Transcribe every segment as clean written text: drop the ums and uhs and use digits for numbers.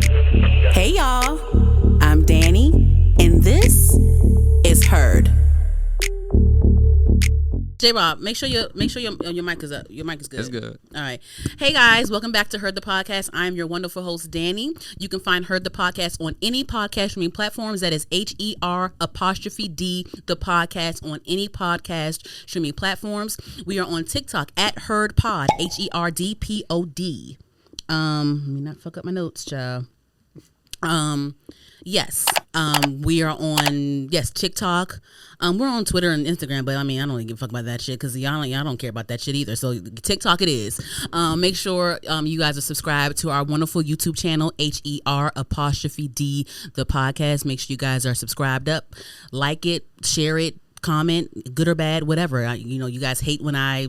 Hey y'all, I'm Danny, and this is Heard. J-Rob, make sure your mic is up. Your mic is good. It's good. All right. Hey guys, welcome back to Heard the Podcast. I'm your wonderful host, Danny. You can find Heard the Podcast on any podcast streaming platforms. That is HER apostrophe D the podcast on any podcast streaming platforms. We are on TikTok at Heard Pod, HERDPOD. Let me not fuck up my notes, child. Yes. We are on TikTok. We're on Twitter and Instagram, but I mean, I don't give a fuck about that shit because y'all don't care about that shit either. So TikTok it is. Make sure you guys are subscribed to our wonderful YouTube channel, HER apostrophe D the podcast. Make sure you guys are subscribed up, like it, share it, comment, good or bad, whatever. You guys hate when I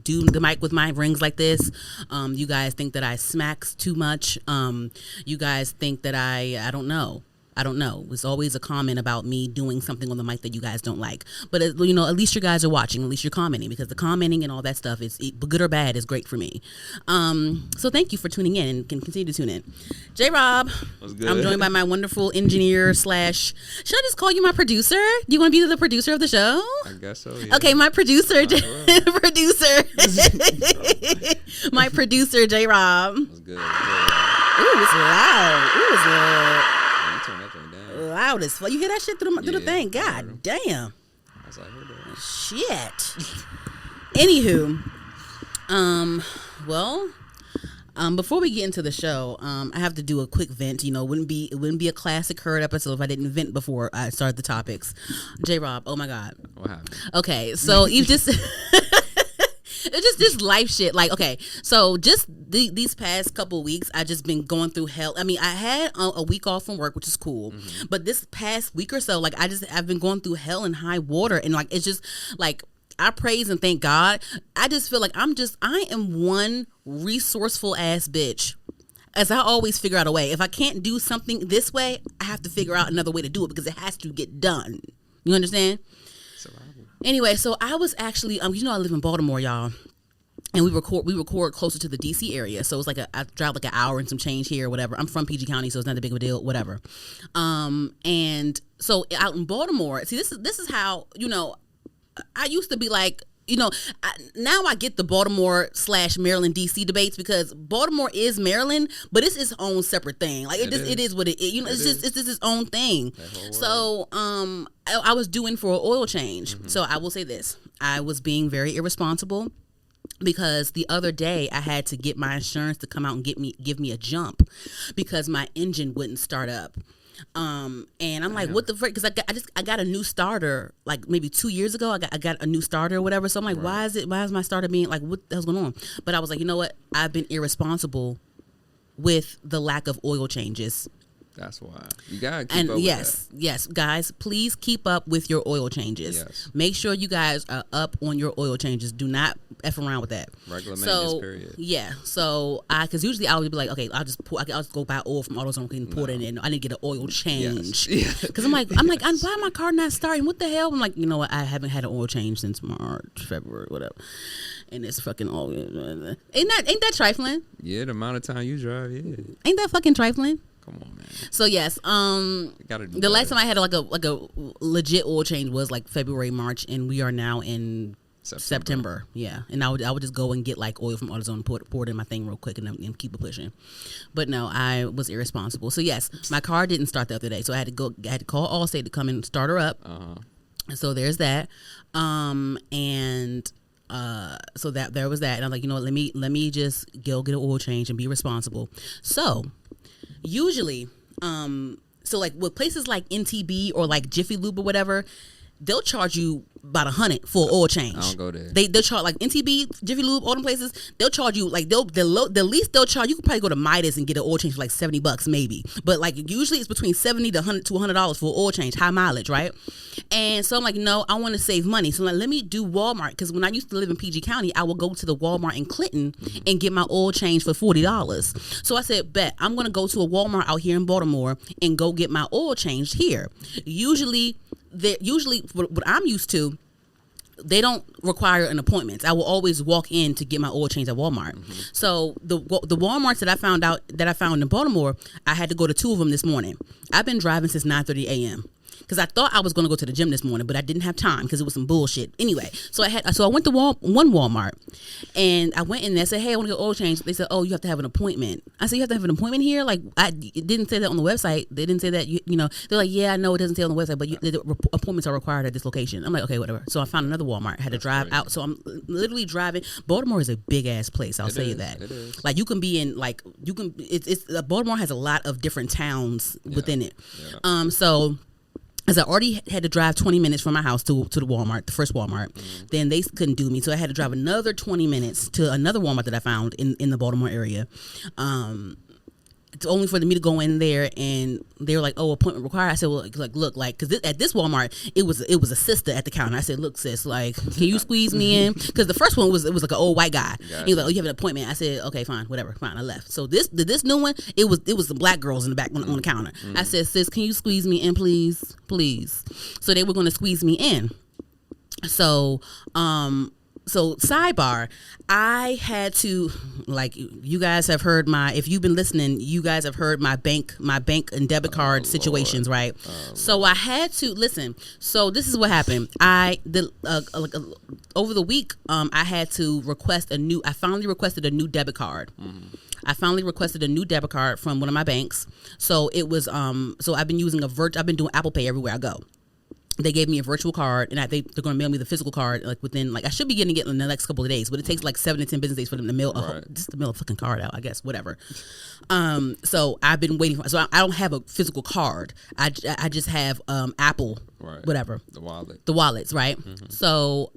do the mic with my rings like this. You guys think that I smacks too much. You guys think that I don't know. It's always a comment about me doing something on the mic that you guys don't like. But at least you guys are watching. At least you're commenting, because the commenting and all that stuff is good or bad is great for me. So thank you for tuning in and can continue to tune in. J-Rob, I'm joined by my wonderful engineer / should I just call you my producer? Do you want to be the producer of the show? I guess so. Yeah. Okay, my producer, my producer, J-Rob. That's good. Ooh, it's loud. Ooh, it's loud. Turn that thing down. Loud as fuck. You hear that shit through the thing? God damn. I was like, heard that. Shit. Anywho, before we get into the show, I have to do a quick vent. It wouldn't be a classic Heard episode if I didn't vent before I started the topics. J-Rob, oh my God. What happened? Okay, so you just it's just life shit. Like, okay, so just these past couple weeks, I just been going through hell. I mean, I had a week off from work, which is cool. Mm-hmm. But this past week or so, like, I've been going through hell and high water, and like, it's just like, I praise and thank God. I just feel like I am one resourceful ass bitch. As I always figure out a way. If I can't do something this way, I have to figure out another way to do it because it has to get done. You understand? Anyway, so I was actually, I live in Baltimore, y'all, and we record closer to the DC area. So it's like I drive like an hour and some change here or whatever. I'm from PG County, so it's not that big of a deal, whatever. And so out in Baltimore, see, this is how, I used to be like, now I get the Baltimore / Maryland DC debates, because Baltimore is Maryland, but it's its own separate thing. Like it is what it is. It's just its own thing. So I was due in for an oil change. Mm-hmm. So I will say this: I was being very irresponsible, because the other day I had to get my insurance to come out and give me a jump because my engine wouldn't start up. And I'm like, what the frick? Because I got a new starter like maybe 2 years ago. I got a new starter or whatever. So I'm like, why is my starter being like, what the hell's going on? But I was like, you know what? I've been irresponsible with the lack of oil changes. That's why you gotta keep up with that. Yes, guys, please keep up with your oil changes. Yes. Make sure you guys are up on your oil changes. Do not F around with that. Regular maintenance period. Yeah. So because usually I would be like, okay, I'll just go buy oil from AutoZone and pour it in. I need to get an oil change. Because I'm like, why my car not starting? What the hell? I'm like, you know what? I haven't had an oil change since March, February, whatever. And it's fucking all. Ain't that trifling? Yeah, the amount of time you drive. Yeah. Ain't that fucking trifling? Come on, man. So yes, the last time I had like a legit oil change was like February, March, and we are now in September. Yeah, and I would just go and get like oil from AutoZone, pour it in my thing real quick, and keep it pushing. But no, I was irresponsible. So yes, my car didn't start the other day, so I had to call Allstate to come and start her up. So there's that, so that there was that, and I'm like, you know what, let me just go get an oil change and be responsible. So usually, so like with places like NTB or like Jiffy Lube or whatever, they'll charge you about $100 for an oil change. I don't go there. They'll charge like NTB, Jiffy Lube, all them places. They'll charge you like the least they'll charge. You could probably go to Midas and get an oil change for like $70 maybe. But like usually it's between $70 to $100 for an oil change, high mileage, right? And so I'm like, no, I want to save money. So like, let me do Walmart, because when I used to live in PG County, I would go to the Walmart in Clinton and get my oil change for $40. So I said, bet I'm gonna go to a Walmart out here in Baltimore and go get my oil changed here. Usually what I'm used to, they don't require an appointment. I will always walk in to get my oil change at Walmart. So the Walmarts that I found in Baltimore, I had to go to 2 of them this morning. I've been driving since 9:30 a.m. because I thought I was going to go to the gym this morning, but I didn't have time because it was some bullshit. Anyway, so I went to one Walmart, and I went in there and said, hey, I want to get oil change. They said, oh, you have to have an appointment. I said, you have to have an appointment here? Like, it didn't say that on the website. They didn't say that, you know, they're like, yeah, I know it doesn't say on the website, but the appointments are required at this location. I'm like, okay, whatever. So I found another Walmart. I had to drive out. So I'm literally driving. Baltimore is a big ass place. I'll tell you that. It is. Like, you can be in, like, Baltimore has a lot of different towns within it. Yeah. So, as I already had to drive 20 minutes from my house to the Walmart, the first Walmart, then they couldn't do me. So I had to drive another 20 minutes to another Walmart that I found in the Baltimore area. It's only for me to go in there, and they were like, oh, appointment required. I said, well, like, look, like, because at this Walmart, it was a sister at the counter. I said, look, sis, like, can you squeeze me in? Because the first one was like an old white guy. Gotcha. He was like, oh, you have an appointment. I said, okay, fine, whatever, fine. I left. So this new one, it was the black girls in the back on the counter. I said, sis, can you squeeze me in, please? So they were going to squeeze me in. So sidebar, I had to, like, you guys have heard if you've been listening, you guys have heard my bank and debit card situations, right? So I had to listen. So this is what happened. Over the week, I had to I finally requested a new debit card. I finally requested a new debit card from one of my banks. So it was, so I've been using I've been doing Apple Pay everywhere I go. They gave me a virtual card, and they're going to mail me the physical card like within, like, I should be getting it in the next couple of days, but it takes like 7 to 10 business days for them to mail a fucking card out, I guess, whatever. So I've been waiting so I don't have a physical card. I just have Apple, whatever, the wallets, right? So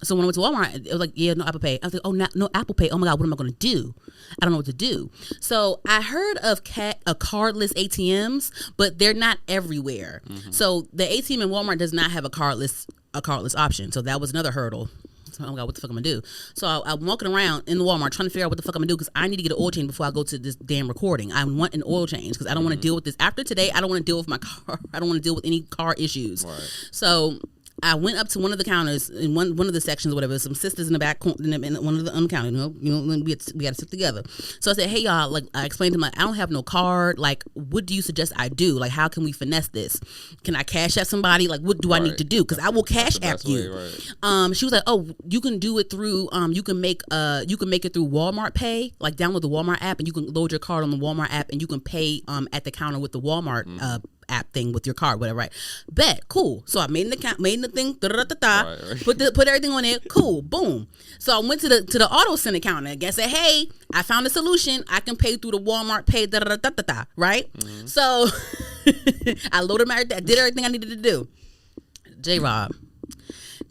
so when I went to Walmart, it was like, yeah, no Apple Pay. I was like, oh, no Apple Pay. Oh my God, what am I going to do? I don't know what to do. So I heard of cardless ATMs, but they're not everywhere. So the ATM in Walmart does not have a cardless option. So that was another hurdle. So, oh my God, what the fuck am I gonna do? So I'm walking around in the Walmart trying to figure out what the fuck I'm gonna do, because I need to get an oil change before I go to this damn recording. I want an oil change because I don't want to deal with this. After today, I don't want to deal with my car. I don't want to deal with any car issues. So I went up to one of the counters in one of the sections or whatever. Some sisters in the back in one of the counter. You know, we got to sit together. So I said, hey y'all, like, I explained to them, like, I don't have no card. Like, what do you suggest I do? Like, how can we finesse this? Can I cash app somebody? Like, what do I need to do? Because I will cash app you. She was like, oh, you can do it through you can make it through Walmart Pay. Like, download the Walmart app and you can load your card on the Walmart app and you can pay at the counter with the Walmart app thing with your card, whatever, right? Bet, cool. So I made the thing, put everything on there, cool, boom. So I went to the auto center counter again, said, hey, I found a solution. I can pay through the Walmart Pay, right? So I loaded I did everything I needed to do. J-Rob,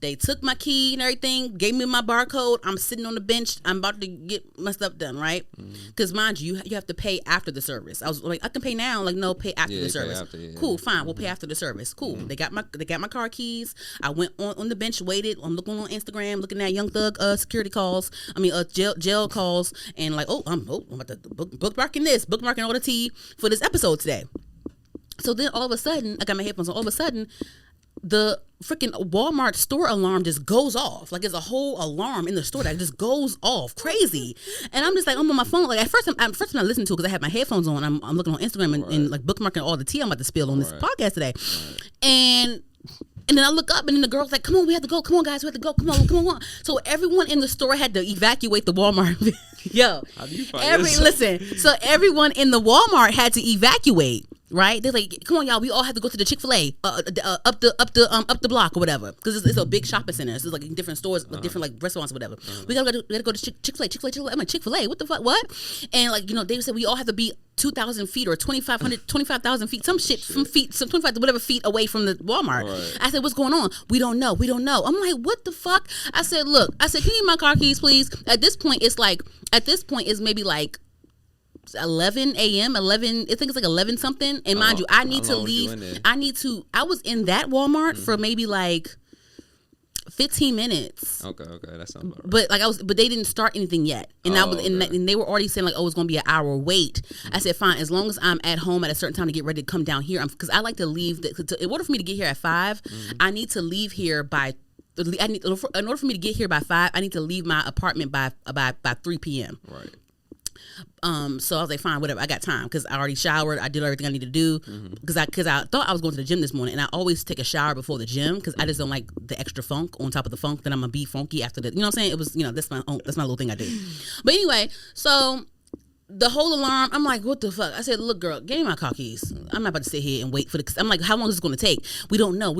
they took my key and everything, gave me my barcode. I'm sitting on the bench. I'm about to get my stuff done, right? Because mind you have to pay after the service. I was like, I can pay now. Like, no, pay after the service. Cool, fine. We'll pay after the service. Cool. They got my car keys. I went on the bench, waited. I'm looking on Instagram, looking at Young Thug security calls. I mean, jail calls, and like, I'm about to bookmarking all the tea for this episode today. So then all of a sudden, I got my headphones on. All of a sudden, the freaking Walmart store alarm just goes off. Like, there's a whole alarm in the store that just goes off crazy. And I'm just like, I'm on my phone. Like, at first time I listened to it because I had my headphones on. I'm looking on Instagram and like bookmarking all the tea I'm about to spill on this podcast today. And then I look up, and then the girl's like, come on, we have to go. Come on, guys, we have to go. Come on. So everyone in the store had to evacuate the Walmart. Yo. How do you find listen, so everyone in the Walmart had to evacuate. Right? They're like, come on, y'all. We all have to go to the Chick-fil-A up the block or whatever, because it's a big shopping center. It's like different stores, different like restaurants or whatever. We gotta go to Chick-fil-A. I'm like, Chick-fil-A? What the fuck? What? And like, you know, they said we all have to be 2,000 feet or 25,000 feet, some 25 whatever feet away from the Walmart. Right. I said, what's going on? We don't know. I'm like, what the fuck? I said, look. I said, can you give me my car keys, please? At this point, it's maybe like 11 a.m. I think it's like 11 something, and mind you, I need to leave. I was in that Walmart for maybe like 15 minutes. Okay, that sounds about right. But they didn't start anything yet, and and they were already saying like, oh, it's gonna be an hour wait. I said, fine, as long as I'm at home at a certain time to get ready to come down here, because I like to leave. In order for me to get here at 5, I need to leave here by I need in order for me to get here by 5, I need to leave my apartment by 3 p.m. Right. So I was like, fine, whatever. I got time because I already showered. I did everything I need to do because I thought I was going to the gym this morning, and I always take a shower before the gym because I just don't like the extra funk on top of the funk. Then I'm gonna be funky after the. You know what I'm saying? It was that's my little thing I do. But anyway, so. The whole alarm, I'm like, what the fuck? I said, look, girl, give me my car keys. I'm not about to sit here and wait for I'm like, how long is this going to take? We don't know.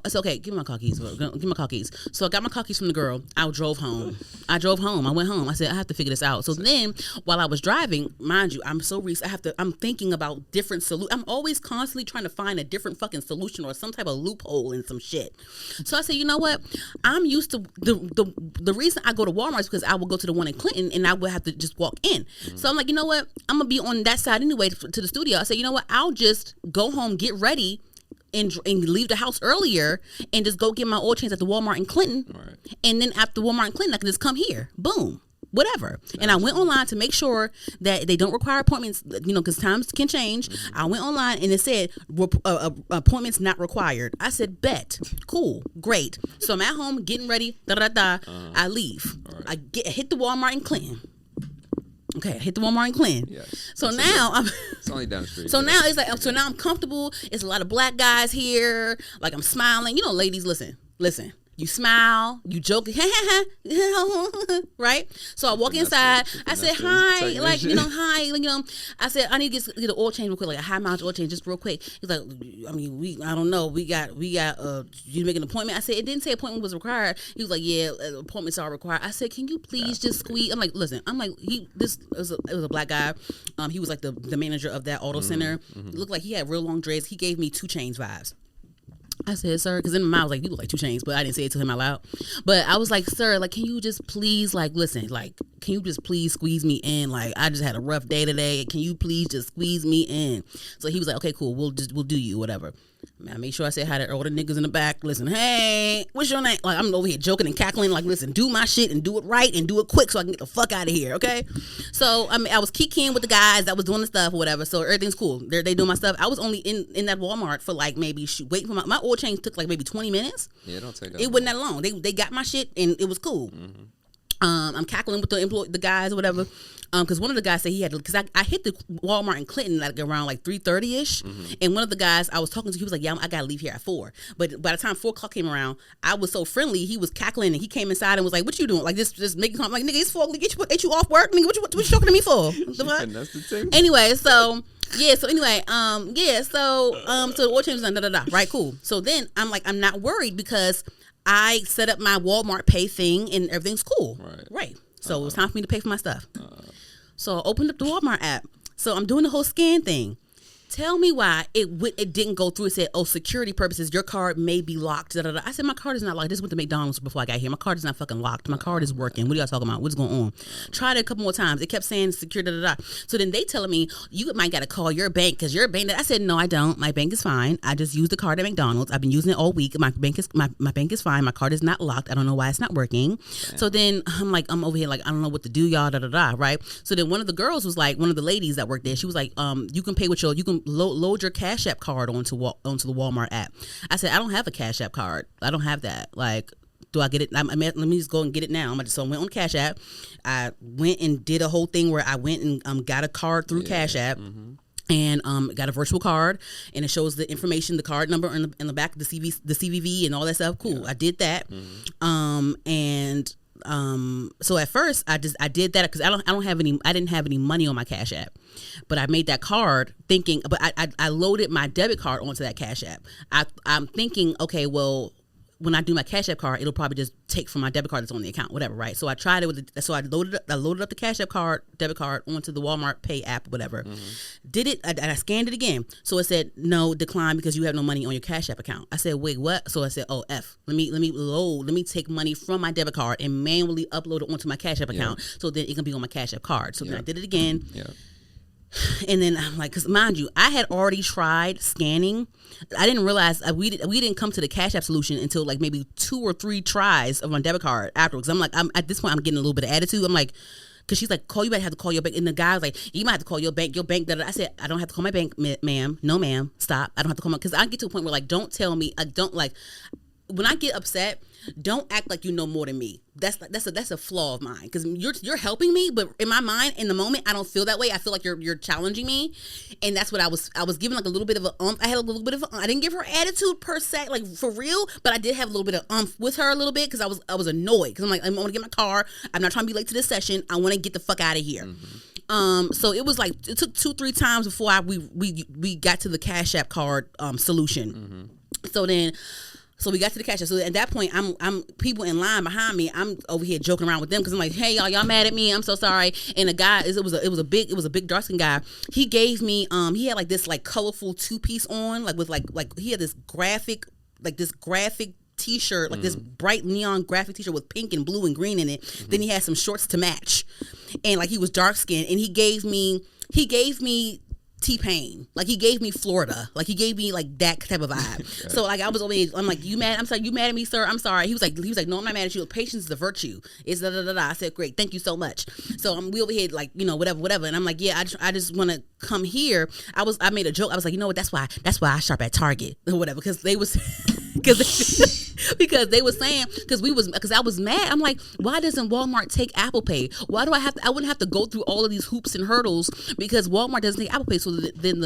I said, okay, give me my car keys. Give me my car keys. So I got my car keys from the girl. I drove home. I went home. I said, I have to figure this out. So then, while I was driving, mind you, I'm thinking about different solutions. I'm always constantly trying to find a different fucking solution or some type of loophole in some shit. So I said, you know what? I'm used to, the reason I go to Walmart is because I will go to the one in Clinton and I would have to just walk in. So I'm like, you know what? I'm gonna be on that side anyway to the studio. I said, you know what? I'll just go home, get ready, and leave the house earlier, and just go get my oil change at the Walmart in Clinton. Right. And then after Walmart in Clinton, I can just come here. Boom. Whatever. And I went online to make sure that they don't require appointments, because times can change. I went online and it said appointments not required. I said, bet. Cool. Great. So I'm at home getting ready. I leave. Right. I hit the Walmart in Clinton. Okay, I hit the Walmart in Clinton. Yes. So now it's only down the street. So now it's like, so now I'm comfortable. It's a lot of black guys here. Like I'm smiling. Ladies, listen. You smile, you joke, right? So I walk inside. I said, hi, hi, I said, I need to get an oil change real quick, like a high mileage oil change, just real quick. He's like, I don't know. We got, you make an appointment? I said, it didn't say appointment was required. He was like, yeah, appointments are required. I said, can you please just squeeze? I'm like, listen, it was a black guy. He was like the manager of that auto center. Looked like he had real long dreads. He gave me 2 Chainz vibes. I said, sir, because in my mind I was like, you look like 2 Chainz, but I didn't say it to him out loud. But I was like, sir, like, can you just please, like, listen, like, can you just please squeeze me in? Like, I just had a rough day today. Can you please just squeeze me in? So he was like, okay, cool. We'll do you, whatever. I made sure I said hi to all the niggas in the back. Listen, hey, what's your name? Like, I'm over here joking and cackling. Like, listen, do my shit and do it right and do it quick so I can get the fuck out of here, okay? So, I was kikiing with the guys that was doing the stuff or whatever. So everything's cool. They doing my stuff. I was only in that Walmart for like maybe waiting for my oil change took like maybe 20 minutes. Yeah, it don't take that It wasn't that long. They got my shit and it was cool. I'm cackling with the guys or whatever. Because one of the guys said he had to, because I hit the Walmart in Clinton like around like 3:30ish, and one of the guys I was talking to, he was like, yeah, I gotta leave here at 4. But by the time 4 o'clock came around, I was so friendly, he was cackling and he came inside and was like, what you doing? Like just making comment, like, nigga, it's 4, ain't you off work? Nigga, what you talking to me for? Anyway, so the oil change was done, right, cool. So then I'm not worried because I set up my Walmart pay thing and everything's cool. Right. So it was time for me to pay for my stuff. So I opened up the Walmart app. So I'm doing the whole scan thing. Tell me why it didn't go through. It said, oh, security purposes, your card may be locked. I said, my card is not locked. This went to McDonald's before I got here. My card is not fucking locked. My card is working. What are y'all talking about? What's going on? Tried it a couple more times. It kept saying secure, So then they telling me, you might got to call your bank because your bank. I said, no, I don't. My bank is fine. I just used the card at McDonald's. I've been using it all week. My bank is fine. My card is not locked. I don't know why it's not working. Damn. So then I'm over here like, I don't know what to do, y'all, right? So then one of the girls was like, one of the ladies that worked there, she was like, you can pay with you can load your Cash App card onto the Walmart app. I said, I don't have a Cash App card. I don't have that. Like, do I get it? Let me just go and get it now. So I went on Cash App. I went and did a whole thing where I went and got a card through Cash App. And got a virtual card, and it shows the information, the card number in the back, the CVV and all that stuff. Cool. I did that. So at first I did that because I didn't have any money on my Cash App, but I made that card thinking, but I loaded my debit card onto that Cash App. I'm thinking, okay, well, when I do my Cash App card, it'll probably just take from my debit card that's on the account, whatever, right? So I tried it so I loaded up the Cash App card, debit card onto the Walmart Pay app, whatever. Did it, I scanned it again. So it said, no, decline because you have no money on your Cash App account. I said, wait, what? So I said, oh, F, let me take money from my debit card and manually upload it onto my Cash App account so then it can be on my Cash App card. So then I did it again. And then I'm like, because mind you, I had already tried scanning. I didn't realize we didn't come to the Cash App solution until like maybe 2 or 3 tries of my debit card afterwards. I'm like, at this point, I'm getting a little bit of attitude. I'm like, because she's like, you might have to call your bank. And the guy was like, you might have to call your bank. I said, I don't have to call my bank, ma'am. No, ma'am. Stop. I don't have to call my, because I get to a point where like, don't tell me, I don't like, when I get upset, don't act like you know more than me. That's a flaw of mine, because you're helping me, but in my mind, in the moment, I don't feel that way. I feel like you're challenging me, and that's what I was giving like a little bit of a I had a little bit of I didn't give her attitude per se, like for real, but I did have a little bit of with her a little bit, because I was annoyed, because I'm like, I want to get my car. I'm not trying to be late to this session. I want to get the fuck out of here. So it was like it took 2-3 times before we got to the Cash App card solution. So we got to the Cash App. So at that point, I'm people in line behind me. I'm over here joking around with them, because I'm like, hey y'all mad at me? I'm so sorry. And the guy, it was a big dark skin guy. He gave me he had like this like colorful 2-piece on, like with like he had this graphic t-shirt, like this bright neon graphic t-shirt with pink and blue and green in it. Then he had some shorts to match, and like he was dark skinned, and he gave me T-Pain, like he gave me Florida, like he gave me like that type of vibe. So like I was over here, I'm like, you mad? I'm sorry, you mad at me, sir? I'm sorry. He was like, no, I'm not mad at you. Patience is a virtue. It's da da da da. I said, great, thank you so much. So we over here like, you know, whatever. And I'm like, yeah, I just want to come here. I made a joke. I was like, you know what? That's why I shop at Target or whatever, because they was because they were saying, because I was mad. I'm like, why doesn't Walmart take Apple Pay? Why do I wouldn't have to go through all of these hoops and hurdles, because Walmart doesn't take Apple Pay. So then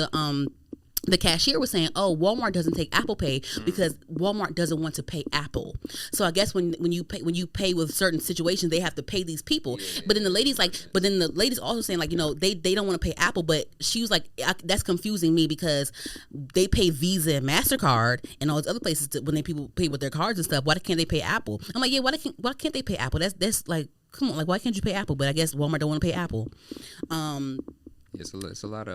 the cashier was saying, oh, Walmart doesn't take Apple Pay because Walmart doesn't want to pay Apple. So I guess when you pay with certain situations, they have to pay these people. But then the lady's also saying, like, you know, they don't want to pay Apple, but she was like, that's confusing me, because they pay Visa and MasterCard and all those other places when people pay with their cards and stuff. Why can't they pay Apple? I'm like, yeah, why can't they pay Apple? That's like, come on, like, why can't you pay Apple? But I guess Walmart don't want to pay Apple. It's a lot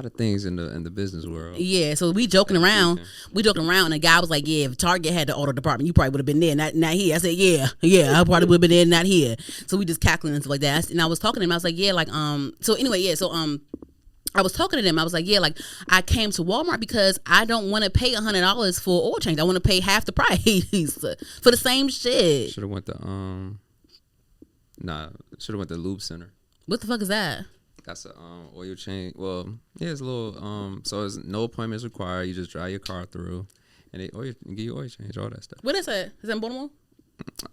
of things in the business world. Yeah, so we joking around, and the guy was like, yeah, if Target had the auto department, you probably would have been there, not here. I said, yeah, I probably would have been there, not here. So we just cackling and stuff like that. And I was talking to him, I was like, yeah, like, so anyway, yeah, so, I was talking to them. I was like, yeah, like, I came to Walmart because I don't want to pay $100 for oil change. I want to pay half the price for the same shit. Should have went to Lube Center. What the fuck is that? That's a oil change. Well, yeah, it's a little so it's no appointments required. You just drive your car through, and they give you oil change, all that stuff. What is that? Is that in Baltimore?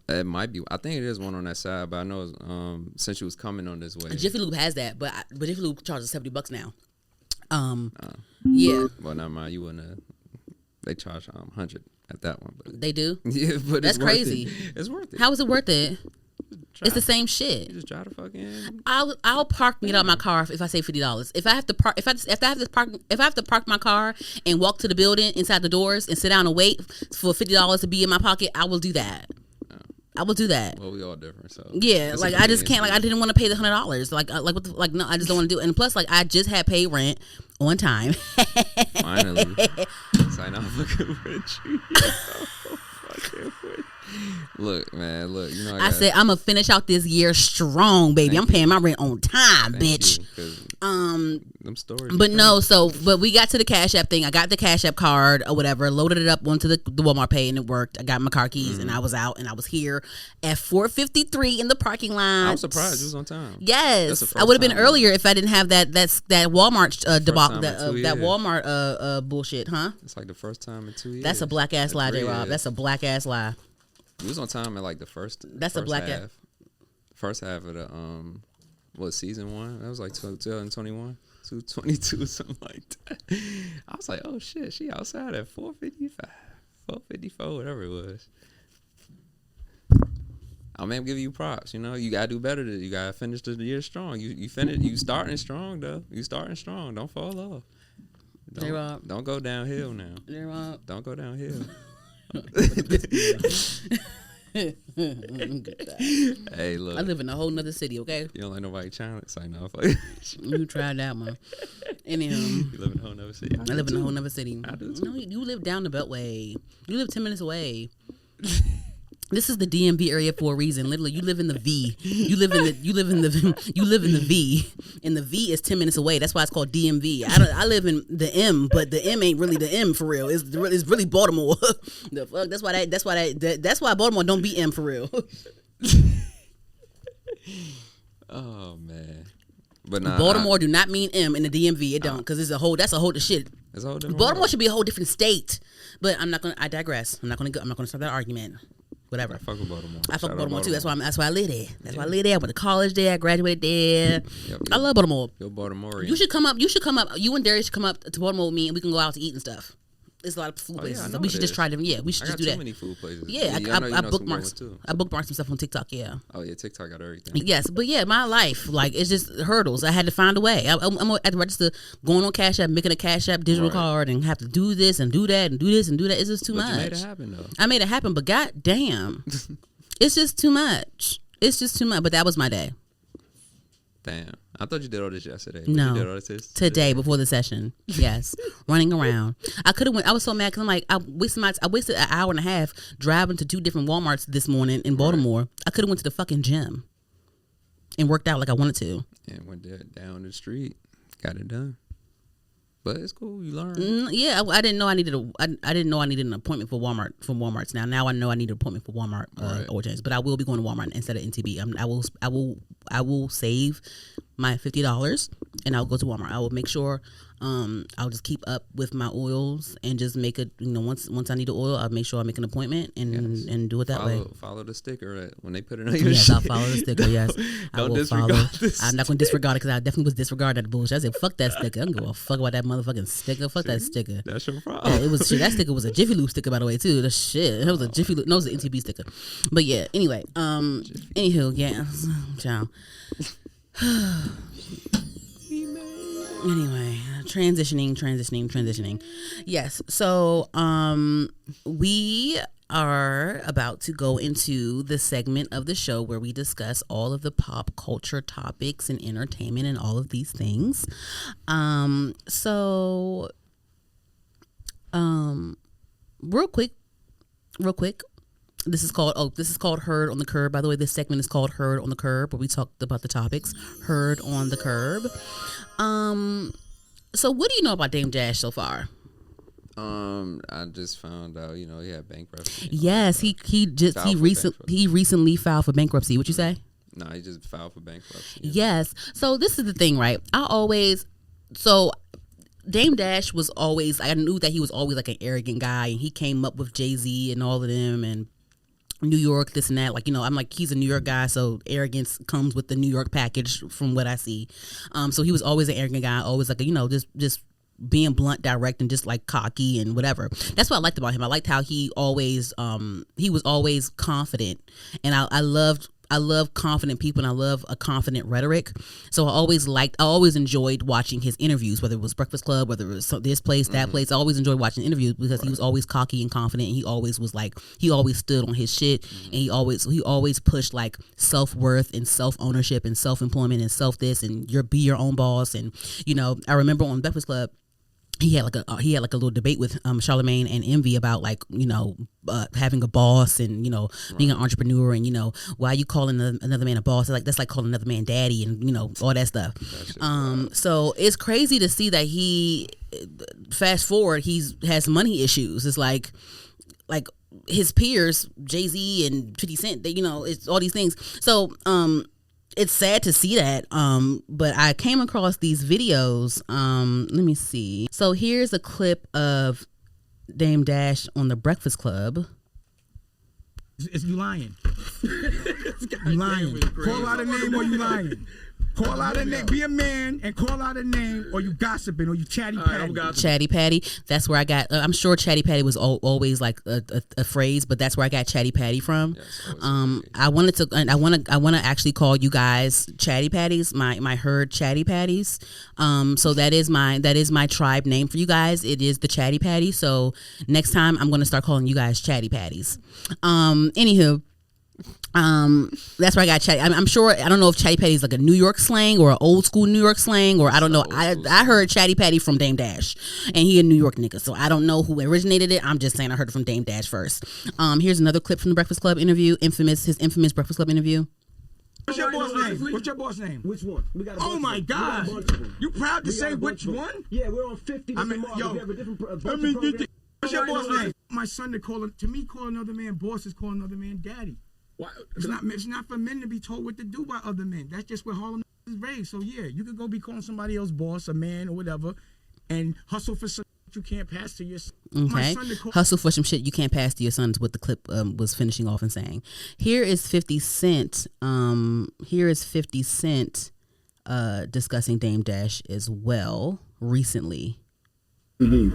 It might be. I think it is one on that side, but I know since you was coming on this way, Jiffy Lube has that, but Jiffy Lube charges $70 now. Yeah. Well, never mind. You wouldn't. They charge 100 at that one, but they do. Yeah, but that's crazy. It's worth it. How is it worth it? It's the same shit. You just try to fucking. I'll park and get out my car if I say $50. If I have to park, if I have to park my car and walk to the building inside the doors and sit down and wait for $50 to be in my pocket, I will do that. I will do that. Well, we all different, so yeah. Like I just can't. Like I didn't want to pay the $100. Like what the, like no, I just don't want to do it. And plus, like I just had paid rent on time. Finally, sign off fucking with you. Fucking with. Look, man, look. You know, I said I'm gonna finish out this year strong, baby. I'm paying my rent on time, bitch. Them stories. But no, but we got to the Cash App thing. I got the Cash App card or whatever, loaded it up onto the Walmart Pay, and it worked. I got my car keys, and I was out, and I was here at 4:53 in the parking lot. I was surprised you was on time. Yes, I would have been earlier if I didn't have that Walmart debacle, that Walmart bullshit, huh? It's like the first time in 2 years. That's a black ass lie, J-Rob. That's a black ass lie. You was on time at like the first. That's first a black half. First half of the season 1. That was like 2021, 222, something like that. I was like, oh shit, she outside at 4:55, 4:54, whatever it was. I mean, I'm giving you props. You know, you gotta do better. You gotta finish the year strong. You finish. You starting strong though. You starting strong. Don't fall off. Don't go downhill now. Don't go downhill. Hey, look. I live in a whole nother city, okay? You don't let nobody challenge. Like, no, you tried that, man. Anyhow, you live in a whole nother city. I live in a whole nother city. I do too. No, you live down the Beltway. You live 10 minutes away. This is the DMV area for a reason. Literally, you live in the V. You live in the V, and the V is 10 minutes away. That's why it's called DMV. I live in the M, but the M ain't really the M for real. It's really Baltimore. The fuck. That's why Baltimore don't be M for real. Oh man. But nah, Baltimore do not mean M in the DMV. It don't, because that's a whole shit. It's a whole different Baltimore world. should be a whole different state. But I'm not gonna. I digress. I'm not gonna start that argument. Whatever. I fuck with Baltimore. I fuck with Baltimore too. That's why I live there. That's why I live there. I went to college there. I graduated there. I love Baltimore. You're Baltimorean. You should come up. You and Darius should come up to Baltimore with me, and we can go out to eat and stuff. There's a lot of food places. So we should just try them. Yeah, we should just do that. I got too many food places. Yeah, I bookmarked some stuff on TikTok. Yeah. Oh yeah, TikTok got everything. Yes, but yeah, my life, like, it's just hurdles. I had to find a way. I'm at the register, going on Cash App, making a Cash App digital card, and have to do this and do that and do this and do that. It's just too much. You made it happen though. I made it happen, but god damn, it's just too much. It's just too much. But that was my day. Damn. I thought you did all this yesterday. No. You did all this today before the session. Yes. Running around. I could have went. I was so mad because I'm like, I wasted an hour and a half driving to 2 different Walmarts this morning in Baltimore. Right. I could have went to the fucking gym and worked out like I wanted to. And went there down the street. Got it done. But it's cool. You learn. Yeah, I didn't know I needed an appointment for Walmart from Walmart's. Now I know I need an appointment for Walmart or James. But I will be going to Walmart instead of NTB. I will save my $50 and I'll go to Walmart. I will make sure I'll just keep up with my oils and just make it. Once I need the oil, I'll make sure I make an appointment and do it that way. Follow the sticker when they put it on your Yes, shit. I'll follow the sticker. Yes, Don't disregard this. I'm not going to disregard it because I definitely was disregarding that bullshit. I said, fuck that sticker. I don't give a fuck about that motherfucking sticker. Fuck that sticker. That's your problem. Yeah, it was shit. That sticker was a Jiffy Lube sticker, by the way, too. The shit. It was a Jiffy Lube. No, it was an NTB sticker. But yeah. Anyway. Anywho, yeah. Ciao. Anyway, transitioning. Yes. So, we are about to go into the segment of the show where we discuss all of the pop culture topics and entertainment and all of these things. Real quick. This is called Heard on the Curb. By the way, this segment is called Heard on the Curb, where we talked about the topics. Heard on the Curb. So what do you know about Dame Dash so far? I just found out, he had bankruptcy. Yes, he recently filed for bankruptcy. What you say? No, he just filed for bankruptcy. Yes. So this is the thing, right? Dame Dash was always, I knew that he was always like an arrogant guy, and he came up with Jay-Z and all of them and New York, this and that. Like, I'm like, he's a New York guy, so arrogance comes with the New York package from what I see. So he was always an arrogant guy, always like, just being blunt, direct, and just like cocky and whatever. That's what I liked about him. I liked how he was always confident, and I love confident people, and I love a confident rhetoric. So I always enjoyed watching his interviews, whether it was Breakfast Club, whether it was this place, that place. I always enjoyed watching interviews because he was always cocky and confident. And he always stood on his shit, and he always pushed like self-worth and self-ownership and self-employment and self-this and be your own boss. And I remember on Breakfast Club, he had like a little debate with Charlamagne and Envy about like having a boss and being an entrepreneur and why you calling another man a boss. That's like calling another man daddy and all that stuff. So it's crazy to see that he fast forward has money issues. It's like his peers, Jay-Z and 50 Cent. It's all these things. So it's sad to see that, but I came across these videos. Let me see. So here's a clip of Dame Dash on the Breakfast Club. Is you lying? You lying. Call out a name or you lying. Call out a name. Be a man and call out a name, or you gossiping, or you chatty patty. Chatty patty. That's where I got. I'm sure chatty patty was always like a phrase, but that's where I got chatty patty from. Yes, I want to actually call you guys chatty patties. My herd chatty patties. So that is my tribe name for you guys. It is the chatty patty. So next time I'm going to start calling you guys chatty patties. Anywho. That's where I got chatty. I'm sure. I don't know if chatty patty is like a New York slang or an old school New York slang, or I don't know. I heard chatty patty from Dame Dash, and he a New York nigga, so I don't know who originated it. I'm just saying I heard it from Dame Dash first. Here's another clip from the Breakfast Club interview, his infamous Breakfast Club interview. What's your boss name? What's your boss name? Which one? We got oh my God! You proud to say which one? Yeah, we're on 50. I mean, yo, we have a different what's your boss name? My son to call another man boss is calling another man daddy. Why? It's not for men to be told what to do by other men. That's just where Harlem is raised. So yeah, you could go be calling somebody else boss, a man, or whatever, and hustle for what you can't pass to your son. Okay. Hustle for some shit you can't pass to your son is what the clip was finishing off and saying. Here is 50 Cent. Discussing Dame Dash as well recently. He gave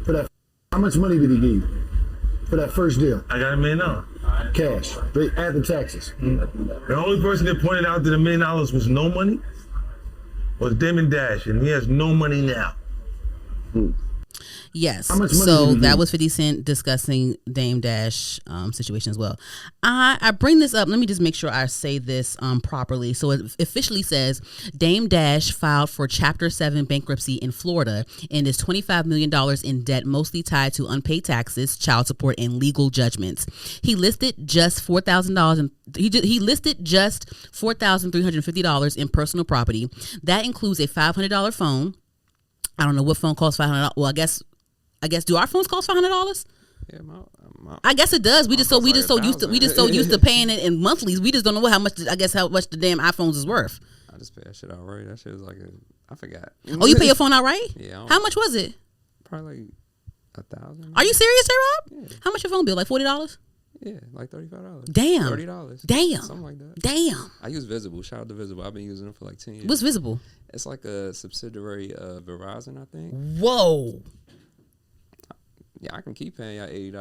for that. How much money did he give for that first deal? I got $1 million. Cash, straight after taxes. The only person that pointed out that $1 million was no money was Damon Dash, and he has no money now. Yes. So that was 50 Cent discussing Dame Dash situation as well. I bring this up. Let me just make sure I say this properly. So it officially says Dame Dash filed for Chapter 7 bankruptcy in Florida and is $25 million in debt, mostly tied to unpaid taxes, child support, and legal judgments. He listed just $4,000 and he listed just $4,350 in personal property. That includes a $500 phone. I don't know what phone costs $500. Well, I guess do our phones cost $500? Yeah, I guess it does. We just so used to paying it in monthlies. We just don't know how much the damn iPhones is worth. I just pay that shit outright. That shit was like I forgot. Oh, you pay your phone outright? Yeah. How much was it? Probably like $1,000. Are you serious, J-Rob? Yeah. How much your phone bill? Like $40? Yeah, like $35. Damn. $30. Damn. Something like that. Damn. I use Visible. Shout out to Visible. I've been using them for like 10 years. What's Visible? It's like a subsidiary of Verizon, I think. Whoa. Yeah, I can keep paying y'all $80,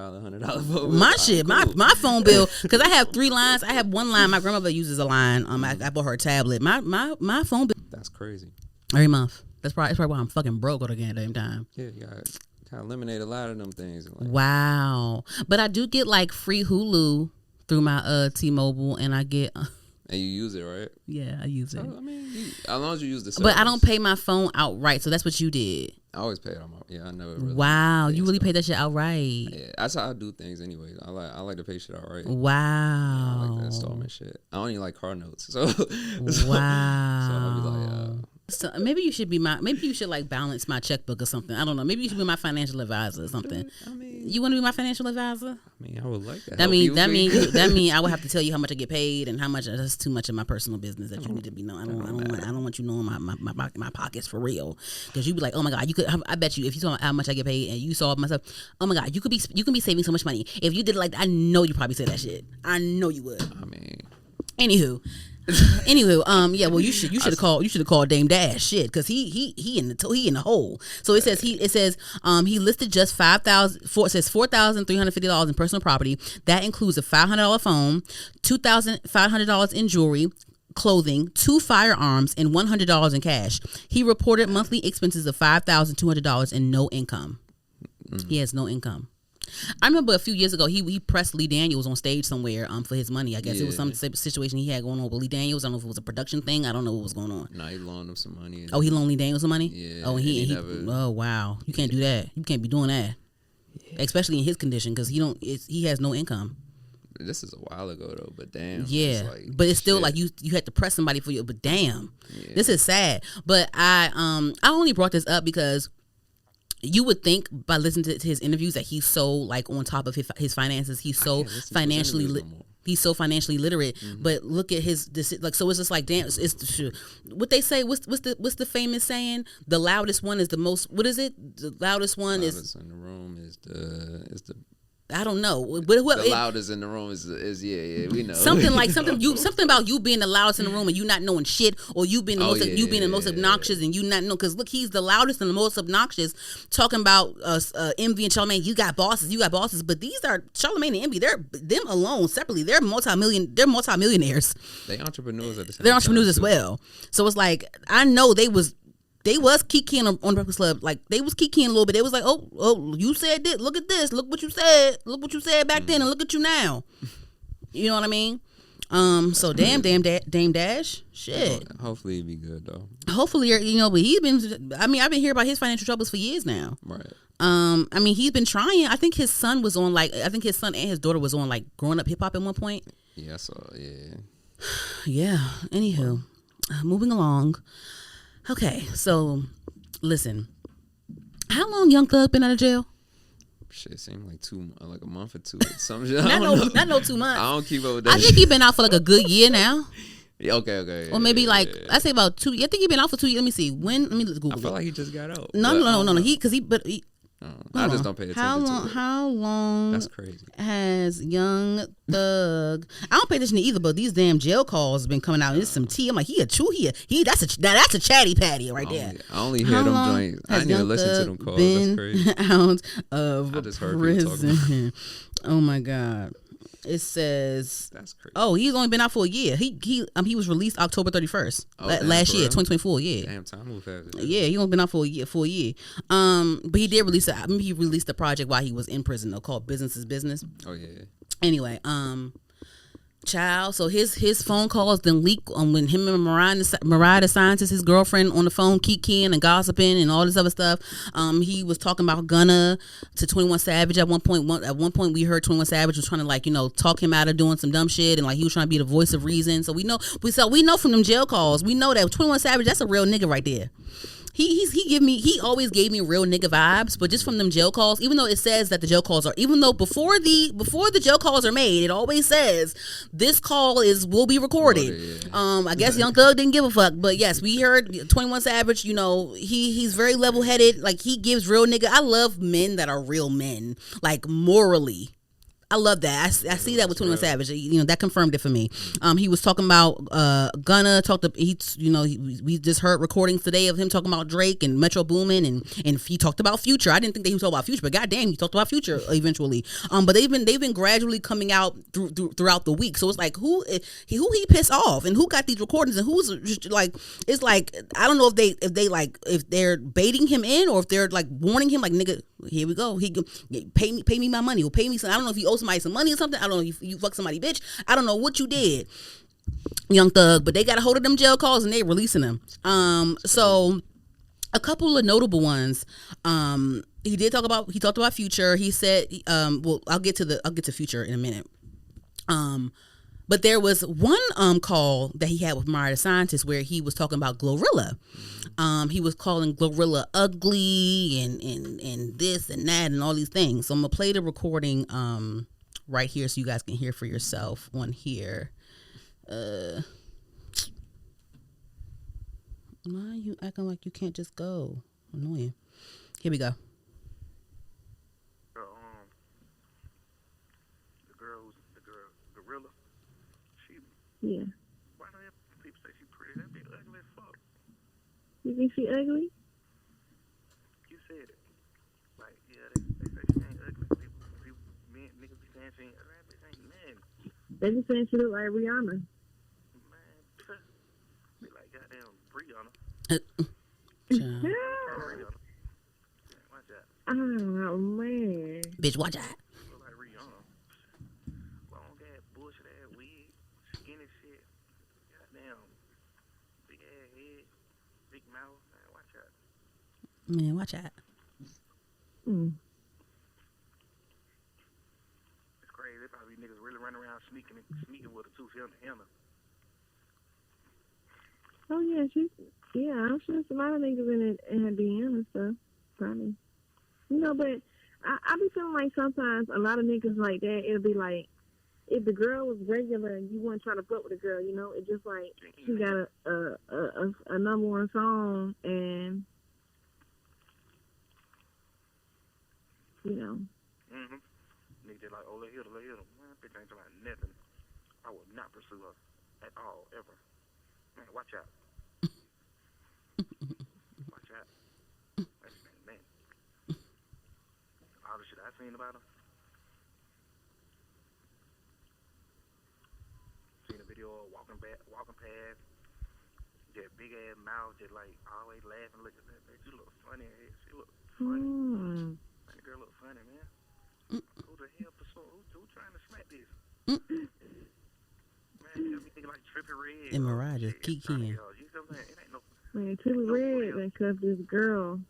$100 for my shit, cool. my phone bill, because I have 3 lines. I have 1 line. My grandmother uses a line. I bought her a tablet. My phone bill. That's crazy. Every month. That's probably why I'm fucking broke all the damn time. Yeah, you got to kind of eliminate a lot of them things. Like, wow. But I do get like free Hulu through my T-Mobile, and I get. And you use it, right? Yeah, I use it. I mean, as long as you use the service. But I don't pay my phone outright, so that's what you did. I always pay it on my. Yeah, I never. Really wow, you really pay that shit outright. Yeah, that's how I do things, anyways. I like to pay shit outright. Wow. Yeah, I like the installment shit. I don't even like car notes, so. Wow. So I'll be like. So maybe you should like balance my checkbook or something. I don't know. Maybe you should be my financial advisor or something. I mean, you want to be my financial advisor? I mean, I would like that. That mean I would have to tell you how much I get paid and how much. That's too much of my personal business that you need to be knowing. I don't want you knowing my pockets for real. Because you be like, oh my god, you could. I bet you if you saw how much I get paid and you saw myself, oh my god, you can be saving so much money if you did it like that. I know you probably said that shit. I know you would. I mean, anywho, yeah. Well, you should have called Dame Dash shit because he in the hole. So it says he listed just $4,350 in personal property. That includes a $500 phone, $2,500 in jewelry, clothing, 2 firearms, and $100 in cash. He reported monthly expenses of $5,200 and no income. Mm-hmm. He has no income. I remember a few years ago he pressed Lee Daniels on stage somewhere for his money. I guess it was some situation he had going on with Lee Daniels. I don't know if it was a production thing. I don't know what was going on. Nah, he loaned him some money. Oh, he loaned Lee Daniels some money? Yeah. Oh, oh wow. You can't do that. You can't be doing that. Yeah. Especially in his condition because he has no income. This is a while ago though, but damn. Yeah, but it's still like you had to press somebody for you. But damn, this is sad. But I only brought this up because you would think by listening to his interviews that he's so like on top of his finances. He's so financially literate. Mm-hmm. But look at his like. So it's just like damn. It's what they say. What's the famous saying? The loudest one is the most. What is it? The loudest one is in the room is the. I don't know. The loudest in the room is we know something about you being the loudest in the room and you not knowing shit, or you being the most obnoxious and you not know. Because look, he's the loudest and the most obnoxious, talking about Envy and Charlamagne. You got bosses, but these are Charlamagne and Envy. They're them alone separately. They're multimillionaires. They entrepreneurs at the same time. They're entrepreneurs as well. So it's like I know they was kikiing on Breakfast Club. Like they was kikiing a little bit. They was like, oh, you said this. Look at this. Look what you said. Look what you said back then, and look at you now. You know what I mean? So damn Dash. Shit. Hopefully it'd be good though. Hopefully, but he's been. I mean, I've been hearing about his financial troubles for years now. Right. I mean, he's been trying. I think his son was on and his daughter was on growing up hip hop at one point. Yeah. So yeah. Yeah. Anywho, moving along. Okay, so listen. How long Young Thug been out of jail? Shit, seemed like a month or two. Not no 2 months. I don't keep up with that. I think he been out for like a good year now. Yeah, okay. Or maybe I say about 2. I think he been out for 2 years. Let me see. When? Let me Google. I feel like he just got out. No. I just don't pay attention to it. How long? That's crazy. Has Young Thug? I don't pay attention to either, but these damn jail calls have been coming out. It's some tea. I'm like, that's a chatty patty right there. I only hear them joints. I didn't even listen to them calls. That's crazy. Out of I just heard people talking about prison. Oh my God. It says, that's crazy. Oh, he's only been out for a year. He was released October 31st last year, 2024. Yeah, damn, time moved fast. Yeah, he only been out for a year. But he did release he released a project while he was in prison though, called Business is Business. Oh yeah. Anyway, child. So his phone calls then leak when him and Mariah the scientist, his girlfriend, on the phone kikiing and gossiping and all this other stuff. He was talking about Gunna to 21 Savage at one point. At one point, we heard 21 Savage was trying to talk him out of doing some dumb shit, and he was trying to be the voice of reason. So we know from them jail calls, we know that 21 Savage, that's a real nigga right there. He always gave me real nigga vibes, but just from them jail calls, even though it says that the jail calls are, even though before the jail calls are made, it always says this call will be recorded. I guess Young Thug didn't give a fuck, but yes, we heard 21 Savage. He's very level headed. Like, he gives real nigga. I love men that are real men, like morally. I love that. I see that with 21 Savage. That confirmed it for me. He was talking about Gunna. We just heard recordings today of him talking about Drake and Metro Boomin, and he talked about Future. I didn't think that he was talking about Future, but goddamn, he talked about Future eventually. But they've been gradually coming out throughout the week. So it's like who he pissed off and who got these recordings and who's it's like I don't know if they're baiting him in or if they're warning him nigga, here we go. He pay me my money or pay me some. I don't know if you owe somebody some money or something. I don't know if you fuck somebody, bitch. I don't know what you did, Young Thug. But they got a hold of them jail calls and they releasing them. So a couple of notable ones. He talked about Future. He said, I'll get to Future in a minute. But there was one call that he had with Mariah the Scientist where he was talking about GloRilla. He was calling GloRilla ugly and this and that and all these things. So I'm gonna play the recording right here so you guys can hear for yourself on here. Why are you acting like you can't just go? Annoying. Here we go. Yeah. Why do people say she pretty? That be ugly as fuck. You think she ugly? You said it. They say she ain't ugly. People niggas be saying she ain't ugly. That bitch ain't nothing. They be saying she look like Rihanna. Man, be like goddamn Rihanna. Rihanna. Watch out. Oh, man. Bitch, watch out. Look like Rihanna. Long ass bullshit ass wig. Skinny shit. Goddamn. Big ass head. Big mouth. Man, watch out. Man, watch out. It's crazy. There probably niggas really running around sneaking with her too. She on the Oh, yeah, I'm sure there's a lot of niggas in her DM and stuff. Probably. But I be feeling like sometimes a lot of niggas like that, it'll be like, if the girl was regular and you weren't trying to fuck with the girl, it's just like she got a number one song and, Mm-hmm. Niggas like, oh, let hit her. Man, bitch ain't talking about nothing. I would not pursue her at all, ever. Man, watch out. Watch out. Man. All the shit I seen about her. Seen a video of walking past. That big ass mouth, just always laughing, looking at that bitch. You look funny. She look funny. Man, the girl look funny, man. Who the hell who trying to smack this? Man, you thinking like Trippie Redd. And Mariah just kikiing. You know what I'm saying? It ain't no. Man, Trippie Redd and cuffed this girl.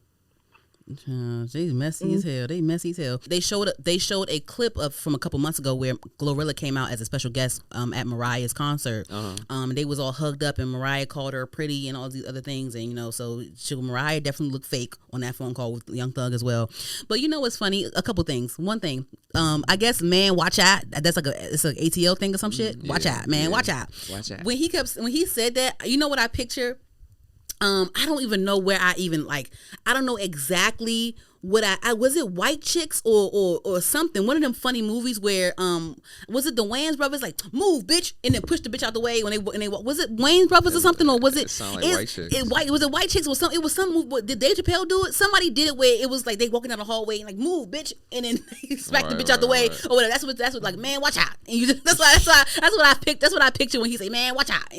She's messy as hell. They messy as hell. They showed a clip from a couple months ago where GloRilla came out as a special guest at Mariah's concert. They was all hugged up and Mariah called her pretty and all these other things, and so Mariah definitely looked fake on that phone call with Young Thug as well. But you know what's funny? A couple things. One thing, I guess, man, watch out. That's it's an ATL thing or some shit. Yeah, watch out, man. Yeah. Watch out. Watch out. When he said that, you know what I picture? I don't even know where I don't know exactly what I was it White Chicks or something, one of them funny movies where was it the Wayans brothers like move bitch and then push the bitch out the way when they was it Wayans brothers or something, or was it sound like White Chicks? Was it White Chicks or something? It was some movie. Did Dave Chappelle do it? Somebody did it where it was like they walking down the hallway and like move bitch and then smack the bitch out the way or whatever. That's what like man watch out. And you just, that's what I picked. That's what I pictured when he say man watch out.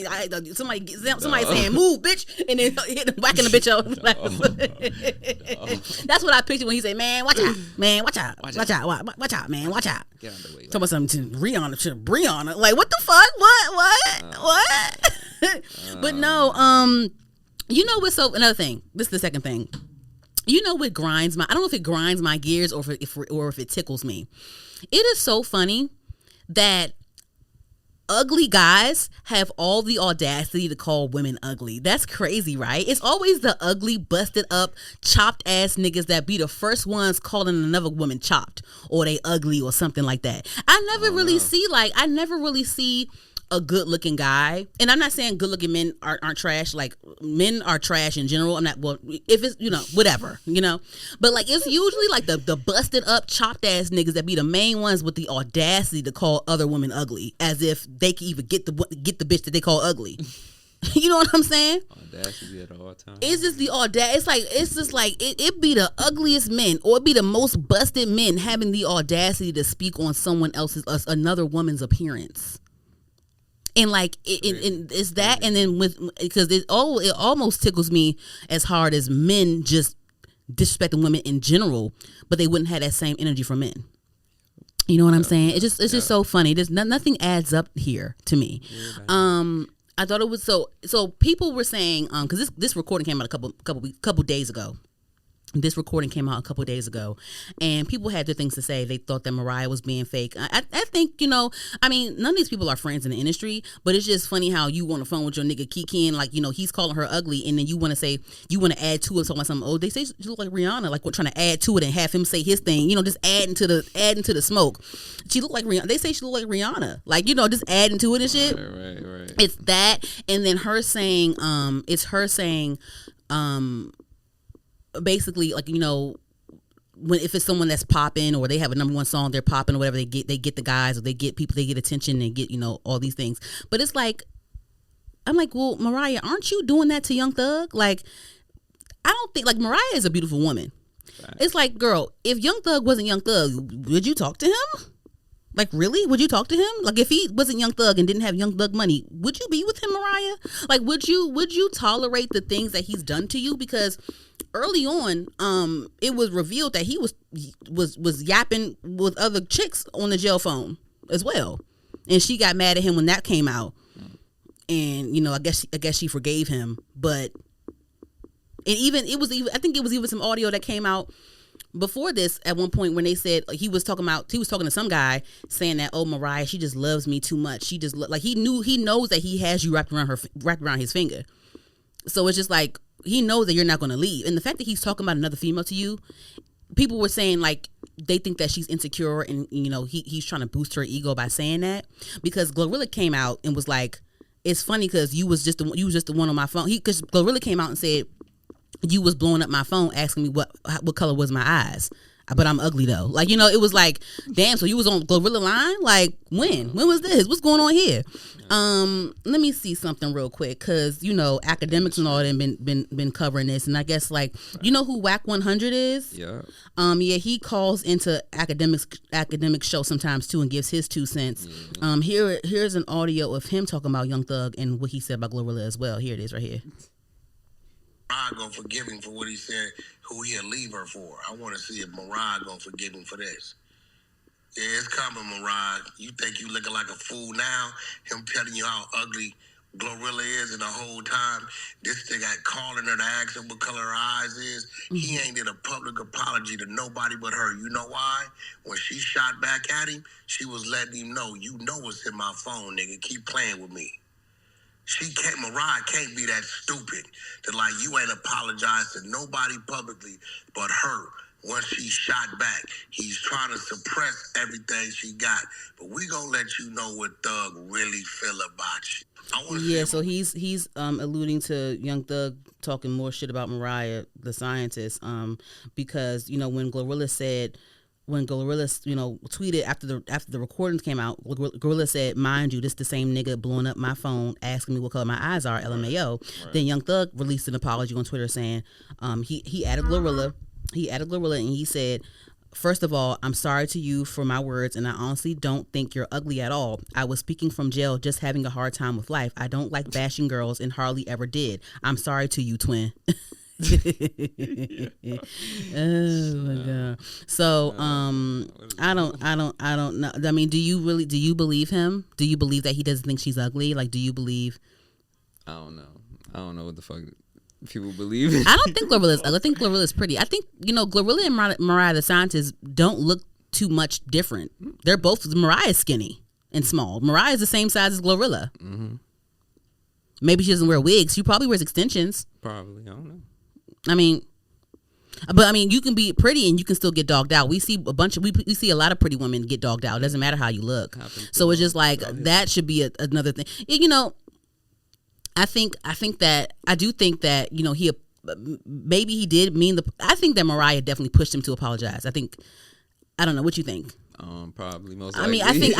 Somebody saying move bitch and then whacking the bitch out. That's what I pictured when he say, "Man, watch out, man, watch out, watch out, man, watch out." Get out the way. Talk about something to Brianna. Like, what the fuck? What? But no, you know what's so another thing. This is the second thing. You know what grinds my? I don't know if it grinds my gears or if it tickles me. It is so funny that ugly guys have all the audacity to call women ugly. That's crazy, right? It's always the ugly, busted up, chopped ass niggas that be the first ones calling another woman chopped or they ugly or something like that. I never really see a good looking guy, and I'm not saying good looking men aren't trash. Like men are trash in general. I'm not, well, if it's whatever, but like it's usually like the busted up chopped ass niggas that be the main ones with the audacity to call other women ugly, as if they can even get the bitch that they call ugly. You know what I'm saying? Audacity at all times. It's just the audacity. It's just like it be the ugliest men, or it be the most busted men having the audacity to speak on someone else's another woman's appearance. And like it's that, and then because it almost tickles me as hard as men just disrespecting women in general, but they wouldn't have that same energy for men. You know what I'm saying? It's just so funny. There's nothing adds up here to me. I thought it was so people were saying because this recording came out a couple days ago. This recording came out a couple of days ago, and people had their things to say. They thought that Mariah was being fake. I think, I mean, none of these people are friends in the industry, but it's just funny how you on the phone with your nigga Kiki and like, he's calling her ugly, and then you want to add to it something. Oh, they say she look like Rihanna, like we're trying to add to it and have him say his thing, just adding to the smoke. She look like Rihanna. They say she look like Rihanna, like, just adding to it and shit. Right. It's that, and then her saying, basically, like, when if it's someone that's popping or they have a number one song, they're popping or whatever, they get the guys or they get people, they get attention and get all these things. But it's like, I'm like, well, Mariah, aren't you doing that to Young Thug? Like, I don't think, like, Mariah is a beautiful woman. Right. It's like, girl, if Young Thug wasn't Young Thug, would you talk to him? Like, really? Would you talk to him? Like, if he wasn't Young Thug and didn't have Young Thug money, would you be with him, Mariah? Like, would you tolerate the things that he's done to you? Because early on, it was revealed that he was yapping with other chicks on the jail phone as well, and she got mad at him when that came out. And I guess she forgave him, but I think it was even some audio that came out before this at one point when they said he was talking to some guy saying that, oh, Mariah, she just loves me too much. She just like he knows that he has you wrapped around his finger. So it's just like he knows that you're not going to leave. And the fact that he's talking about another female to you, people were saying like they think that she's insecure and he's trying to boost her ego by saying that, because GloRilla came out and was like, it's funny because you was just the one on my phone. Because GloRilla came out and said, you was blowing up my phone asking me what color was my eyes, but I'm ugly though. Like, it was like, damn, so you was on GloRilla line? Like, when was this? What's going on here? Let me see something real quick, because academics and all them been covering this, and I guess like who Whack 100 is? Yeah. He calls into academic show sometimes too and gives his 2 cents. Mm-hmm. Here's an audio of him talking about Young Thug and what he said about GloRilla as well. Here it is right here. Mariah gonna forgive him for what he said, who he'll leave her for. I want to see if Mariah gonna forgive him for this. Yeah, it's coming, Mariah. You think you looking like a fool now? Him telling you how ugly GloRilla is, and the whole time this thing got calling her to ask her what color her eyes is. He ain't did a public apology to nobody but her. You know why? When she shot back at him, she was letting him know, what's in my phone, nigga. Keep playing with me. Mariah can't be that stupid that like you ain't apologized to nobody publicly but her once she shot back. He's trying to suppress everything she got. But we gonna let you know what Thug really feel about you. Yeah, so he's alluding to Young Thug talking more shit about Mariah, the scientist, because, you know, when GloRilla tweeted after the recordings came out, GloRilla said, mind you, this the same nigga blowing up my phone asking me what color my eyes are, LMAO. Right. Then Young Thug released an apology on Twitter saying he added GloRilla and he said, first of all, I'm sorry to you for my words, and I honestly don't think you're ugly at all. I was speaking from jail, just having a hard time with life. I don't like bashing girls and hardly ever did. I'm sorry to you, twin. Oh my god. So I don't know. I mean, do you believe him? Do you believe that he doesn't think she's ugly? Like, do you believe? I don't know what the fuck people believe in. I don't think GloRilla's ugly. I think GloRilla's pretty. I think, you know, GloRilla and Mariah the scientist don't look too much different. They're both, Mariah's skinny and small. Mariah's the same size as GloRilla. Mm-hmm. Maybe she doesn't wear wigs. She probably wears extensions. Probably. I don't know. I mean, you can be pretty and you can still get dogged out. We see we see a lot of pretty women get dogged out. It doesn't matter how you look. So it's just like, that should be another thing. You know, I do think that, you know, maybe he did mean I think that Mariah definitely pushed him to apologize. I don't know what you think. Probably most likely. I mean,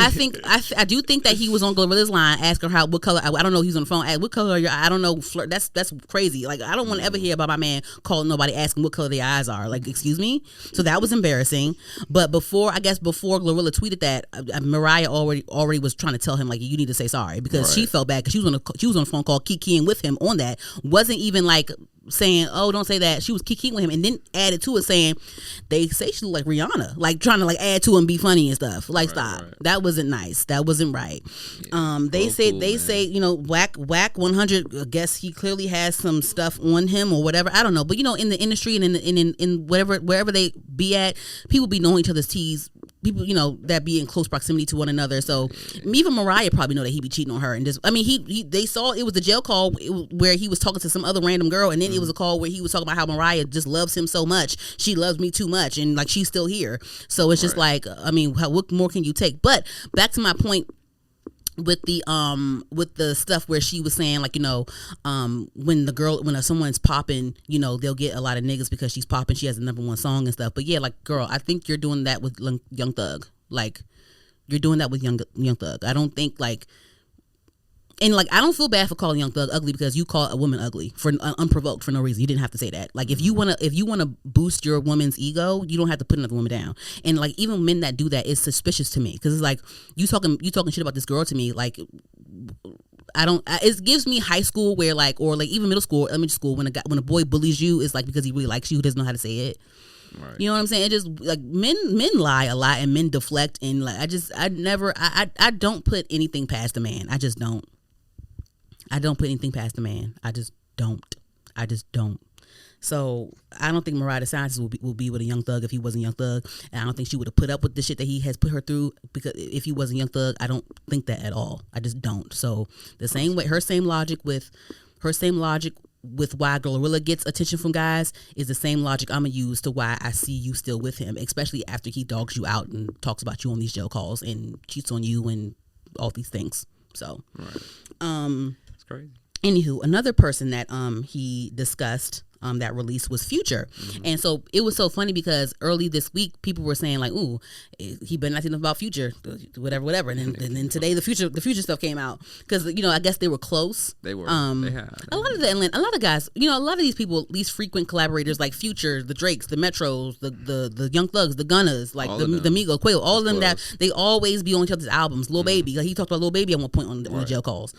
I do think that he was on GloRilla's line asking her what color. I don't know. He was on the phone. What color are your? I don't know. Flirt. That's crazy. Like, I don't want to ever hear about my man calling nobody asking what color their eyes are. Like, excuse me. So that was embarrassing. But before GloRilla tweeted that, Mariah already was trying to tell him, like, you need to say sorry, because she felt bad because she was on a phone call kikiing with him on that. Wasn't even like saying, oh, don't say that. She was kikiing with him, and then added to it saying, they say she look like Rihanna, like trying to like add to it and be funny and stuff. Like, stop. That wasn't nice. That wasn't right. Yeah. They say, you know, whack 100. I guess he clearly has some stuff on him or whatever. I don't know. But, you know, in the industry and in wherever they be at, people be knowing each other's teas. People, you know, that be in close proximity to one another. So even Mariah probably know that he be cheating on her. And just, I mean, they saw it was a jail call where he was talking to some other random girl, and then it was a call where he was talking about how Mariah just loves him so much. She loves me too much, and like, she's still here. So it's just like, I mean, what more can you take? But back to my point with the stuff where she was saying, like, you know, when someone's popping, you know, they'll get a lot of niggas because she's popping, she has the #1 song and stuff. But yeah, like, girl, I think you're doing that with Young Thug. Like, you're doing that with Young Thug. I don't think, like, and like, I don't feel bad for calling Young Thug ugly, because you call a woman ugly for unprovoked for no reason. You didn't have to say that. Like, if you wanna boost your woman's ego, you don't have to put another woman down. And like, even men that do that is suspicious to me, because it's like, you talking shit about this girl to me. Like, it gives me high school where, like, or like even middle school, elementary school, when a boy bullies you, it's like because he really likes you, who doesn't know how to say it. Right. You know what I'm saying? It just, like, men lie a lot, and men deflect, and like, I don't put anything past a man. I just don't. I don't put anything past the man. I just don't. So I don't think Mariah the scientist will be with a Young Thug if he wasn't Young Thug, and I don't think she would have put up with the shit that he has put her through, because if he wasn't Young Thug, I don't think that at all. I just don't. So the same way, her same logic with why GloRilla gets attention from guys is the same logic I'm gonna use to why I see you still with him, especially after he dogs you out and talks about you on these jail calls and cheats on you and all these things. So, it's crazy. Anywho, another person that he discussed that release was Future. Mm-hmm. And so it was so funny because early this week people were saying like, ooh, he better not say nothing about Future, whatever. And then today the future stuff came out because, you know, I guess they were close. They were. They had a lot of guys, you know, a lot of these people, these frequent collaborators like Future, the Drakes, the Metros, the Young Thugs, the Gunnas, like the Migos, Quail, all of them, that they always be on each other's albums. Lil Baby, like he talked about Lil Baby at one point on the jail calls.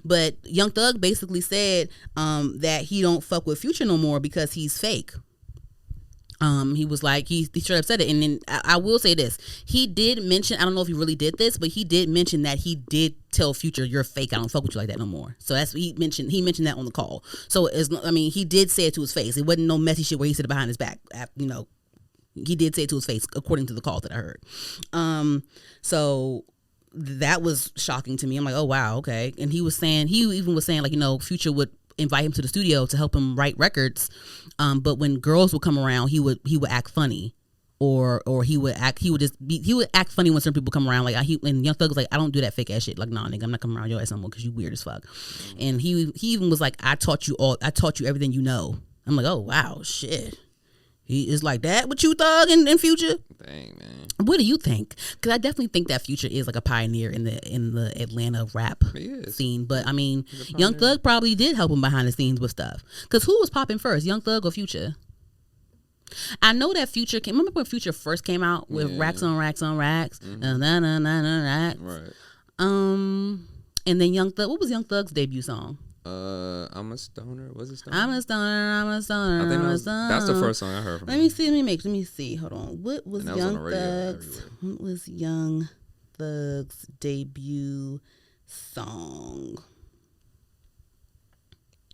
But Young Thug basically said that he don't fuck with Future no more because he's fake. He was like, he straight up said it. And then I will say this, he did mention, I don't know if he really did this, but he did mention that he did tell Future, you're fake, I don't fuck with you like that no more. So that's what he mentioned that on the call. So he did say it to his face. It wasn't no messy shit where he said it behind his back. You know, he did say it to his face according to the call that I heard. So that was shocking to me. I'm like, oh wow, okay. And he even was saying like, you know, Future would invite him to the studio to help him write records. But when girls would come around, he would act funny. Or he would act funny when certain people come around. Like and Young Thug was like, I don't do that fake ass shit. Like, nah, nigga, I'm not coming around your ass no more because you weird as fuck. And he even was like, I taught you everything you know. I'm like, oh wow, shit. He is like that with you, Thug and Future. Dang, man. What do you think? Because I definitely think that Future is like a pioneer in the Atlanta rap scene. But I mean, Young Thug probably did help him behind the scenes with stuff. Because who was popping first, Young Thug or Future? I know that Future came. Remember when Future first came out with Racks on Racks on Racks, racks. Right. And then Young Thug. What was Young Thug's debut song? I'm a stoner. Was it stoner? I'm a stoner. I think that's the first song I heard from him. Let me see. Hold on. What was Young Thug's debut song?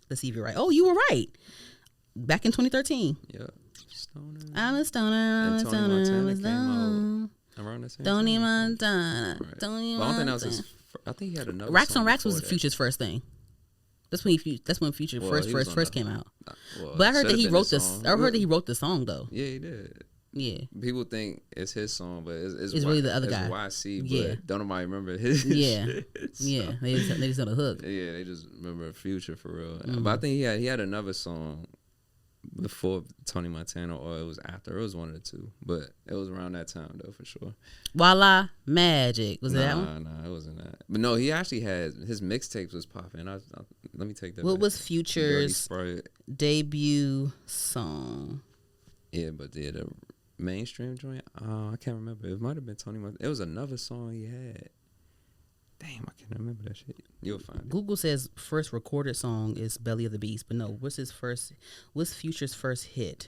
Let's see if you're right. Oh, you were right. Back in 2013. Yeah. Stoner. I'm a stoner. I'm a stoner. I'm a stoner. Around the same Tony time. Montana. Right. Tony But I don't think that Montana. was his. I think he had another. Racks song on Racks was before that. Future's first thing. That's when Future Well, he was on first the- came out. Well, But I heard it that he should've been wrote his this. song. I heard that he wrote the song though. Yeah, he did. Yeah. People think it's his song, but it's It's really the other it's guy. YC, but Yeah. don't nobody remember his Yeah. shit, so. Yeah. They just on the hook. Yeah, they just remember Future for real. Mm-hmm. But I think he had another song before Tony Montana, or it was after. It was one of the two, but it was around that time though for sure. Voila Magic. Was it that one? Nah, it wasn't that. But no, he actually had his mixtapes was popping. Let me take that. What back. was Dirty Future's Sprite. debut song? Yeah, but the mainstream joint, I can't remember. It might have been Tony Montana. It was another song he had. Damn, I can't remember that shit. You'll find it. Google says first recorded song is Belly of the Beast, but no, what's Future's first hit?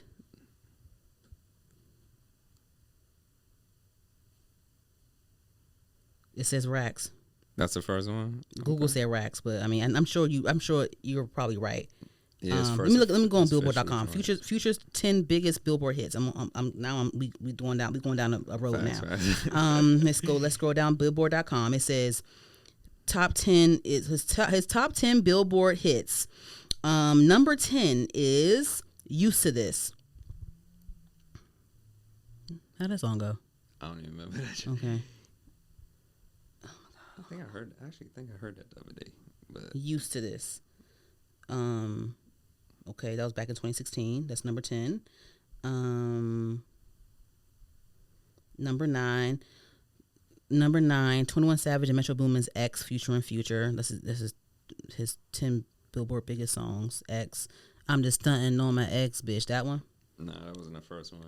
It says Racks. That's the first one. Google said Racks, but I mean, I'm sure you're probably right. Yeah, his Let me go on his first Billboard.com. joint. Future's 10 biggest Billboard hits. We going down a road Facts, now. facts. Let's scroll down Billboard.com. It says top 10 is his top 10 Billboard hits. Number 10 is Used to This. How'd that song go? I don't even remember that shit. Okay. I think I heard that the other day. But Used to This. Okay, that was back in 2016. That's number 10. Number 9, 21 Savage and Metro Boomin's X, Future and Future. This is his 10 Billboard biggest songs. X, I'm just stunting on my ex, bitch. That one? no, that wasn't the first one.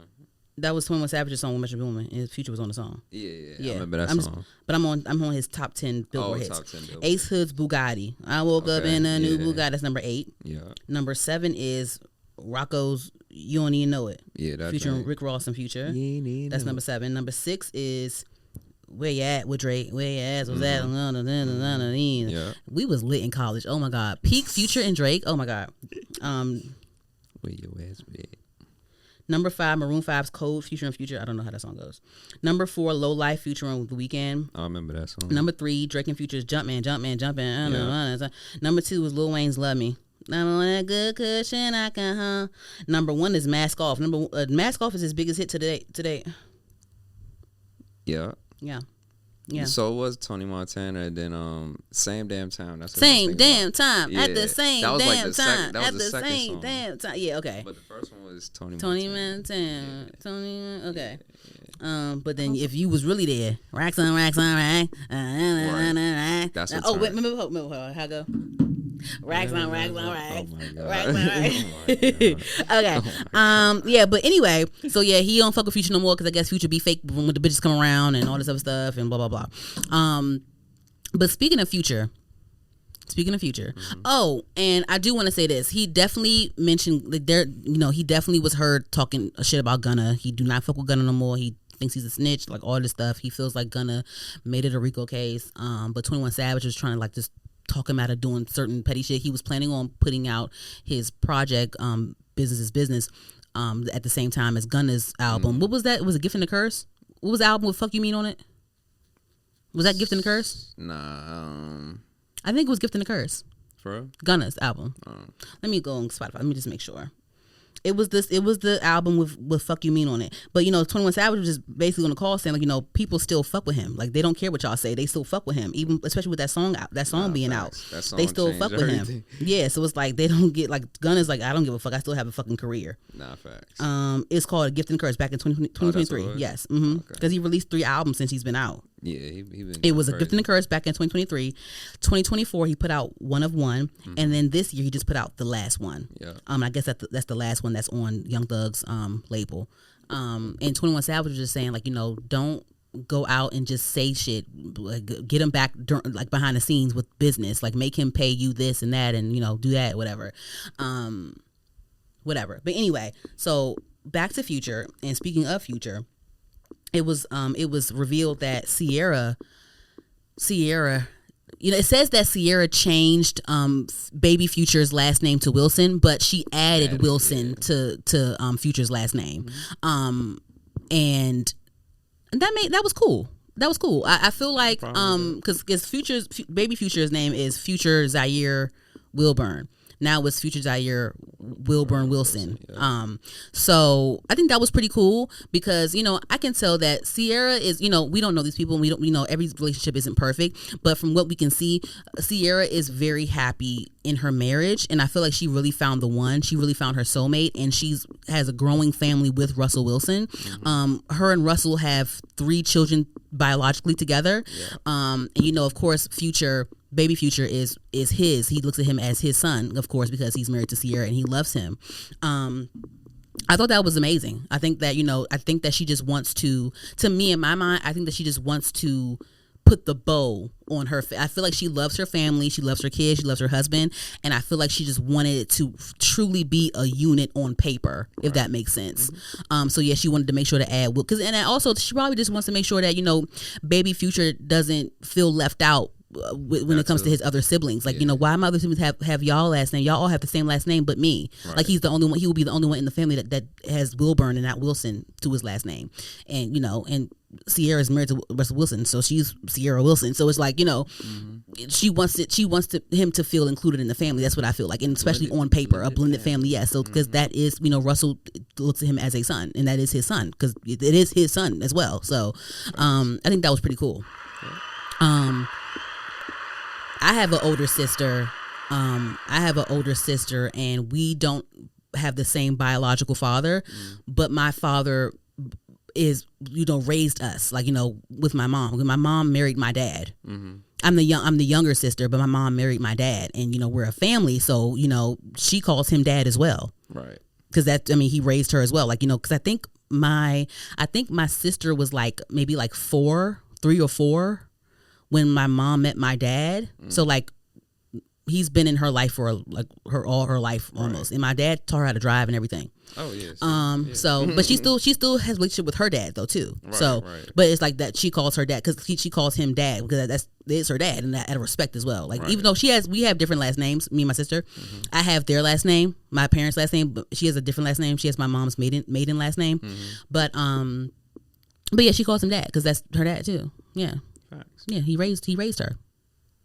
That was 21 Savage's song with Metro Boomin, and his Future was on the song. Yeah. I remember that song. But I'm on his top 10 Billboard hits. Top 10 Billboard. Ace Hood's Bugatti. I woke up Okay, in a new yeah. Bugatti. That's number 8. Yeah. Number 7 is Rocco's You Don't Even Know It. Yeah, that Featuring joint. Rick Ross and Future. Yeah, That's number 7. Number 6 is Where You At with Drake. Where You At was that? Yeah. We was lit in college. Oh my God. Peak Future and Drake. Oh my God. Where your ass be? Number 5, Maroon 5's Code, Future and Future. I don't know how that song goes. Number 4, Low Life, Future and The Weeknd. I remember that song. Number 3, Drake and Future's Jumpman. Number 2 is Lil Wayne's Love Me. I'm on that good cushion I can, Number 1 is Mask Off. Mask Off is his biggest hit today. Yeah. Yeah. So it was Tony Montana, and then Same Damn Time. That's what Same I was damn thinking time about. at the same That was like damn the second- time that was at the the second same song. damn time. Yeah, okay. But the first one was Tony Montana. Yeah. Tony. Okay. But then if you was really there, racks on racks on racks. That's what Oh wait, turned. remember how I go? Racks on racks on racks. Oh my God. Racks on racks. Oh my God. Okay. Yeah, but anyway, so yeah, he don't fuck with Future no more because I guess Future be fake when the bitches come around and all this other stuff and blah blah blah. But speaking of Future. Mm-hmm. Oh, and I do want to say this. He definitely mentioned he definitely was heard talking shit about Gunna. He do not fuck with Gunna no more. He thinks he's a snitch, like all this stuff. He feels like Gunna made it a RICO case. But 21 Savage was trying to like just talk him out of doing certain petty shit. He was planning on putting out his project, Business is Business, at the same time as Gunna's album. Mm-hmm. What was that? Was it Gift and the Curse? What was the album with Fuck You Mean on it? Was that Gift and the Curse? Nah. I think it was Gift and the Curse. For real? Gunna's album. Let me go on Spotify. Let me just make sure. It was the album with "Fuck You Mean" on it. But 21 Savage was just basically on the call saying like people still fuck with him. Like they don't care what y'all say. They still fuck with him, even especially with that song being out. They still fuck with him. Yeah, so it's like they don't get like Gunna's like I don't give a fuck. I still have a fucking career. Nah, facts. It's called A Gift and Curse back in 2023. Yes, because he released 3 albums since he's been out. Yeah, he been it was crazy. A Gift and a Curse back in 2023. 2024 he put out One of One, and then this year he just put out the last one. Yeah. I guess that's the last one that's on Young Thug's label. And 21 Savage was just saying like don't go out and just say shit. Like, get him back like behind the scenes with business. Like make him pay you this and that, and do that, whatever. Whatever. But anyway, so back to Future. And speaking of Future. It was revealed that Ciara, it says that Ciara changed Baby Future's last name to Wilson, but she added Wilson to Future's last name, and that was cool. That was cool. I feel like because Baby Future's name is Future Zaire Wilburn. Now it's Future Zaire Wilburn Wilson. Yeah. So I think that was pretty cool because, I can tell that Ciara is, we don't know these people and we know every relationship isn't perfect, but from what we can see, Ciara is very happy in her marriage. And I feel like she really found the one. She really found her soulmate, and has a growing family with Russell Wilson. Mm-hmm. Her and Russell have 3 children biologically together. Yeah. And of course, Baby Future is his. He looks at him as his son, of course, because he's married to Ciara and he loves him. I thought that was amazing. I think that she just wants to me in my mind, I think that she just wants to put the bow on her. I feel like she loves her family, she loves her kids, she loves her husband, and I feel like she just wanted it to truly be a unit on paper, if that makes sense. Mm-hmm. So yeah, she wanted to make sure to add and also she probably just wants to make sure that Baby Future doesn't feel left out when it comes to his other siblings. Like, why my other siblings have y'all last name? Y'all all have the same last name but me. Right. Like he's the only one. He will be the only one in the family that has Wilburn and not Wilson to his last name. And and Ciara is married to Russell Wilson, so she's Ciara Wilson. So it's like she wants him to feel included in the family. That's what I feel like, and especially on paper, a blended family. Yeah. So because that is Russell looks at him as a son, and that is his son because it is his son as well. So I think that was pretty cool. I have an older sister. And we don't have the same biological father, but my father is raised us with my mom. Because my mom married my dad. Mm-hmm. I'm the younger sister, but my mom married my dad, and we're a family. So she calls him dad as well. Right. Because he raised her as well. Because I think my sister was maybe 3 or 4. When my mom met my dad, so he's been in her life for all her life almost, and my dad taught her how to drive and everything. Oh yes. Yeah. So, but she still has a relationship with her dad though too. Right, so, right. But it's like that she calls her dad because she calls him dad because it's her dad, and that out of respect as well. Even though we have different last names, me and my sister, I have their last name, my parents' last name, but she has a different last name. She has my mom's maiden last name, but yeah, she calls him dad because that's her dad too. Yeah. Facts. Yeah, he raised her.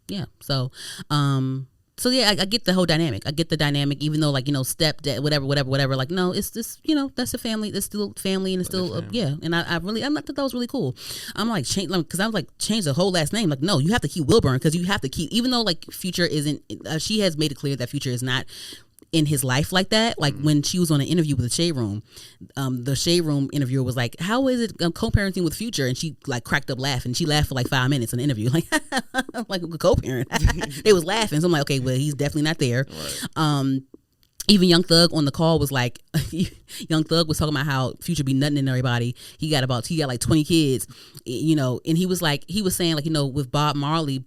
Yeah. So yeah, I get the whole dynamic. I get the dynamic, even though stepdad, whatever. No, it's just that's a family. It's still family, and it's still yeah. And I thought that was really cool. I'm change because I was change the whole last name. No, you have to keep Wilburn because you have to keep, even though Future isn't. She has made it clear that Future is not in his life like that. When she was on an interview with the Shade Room, interviewer was like, how is it co-parenting with Future? And she cracked up laughing. She laughed for 5 minutes in the interview, like co-parent. They was laughing. So I'm like, okay, well, he's definitely not there. Right. Even Young Thug on the call was Young Thug was talking about how Future be nutting in everybody. He got 20 kids, and he was saying with Bob Marley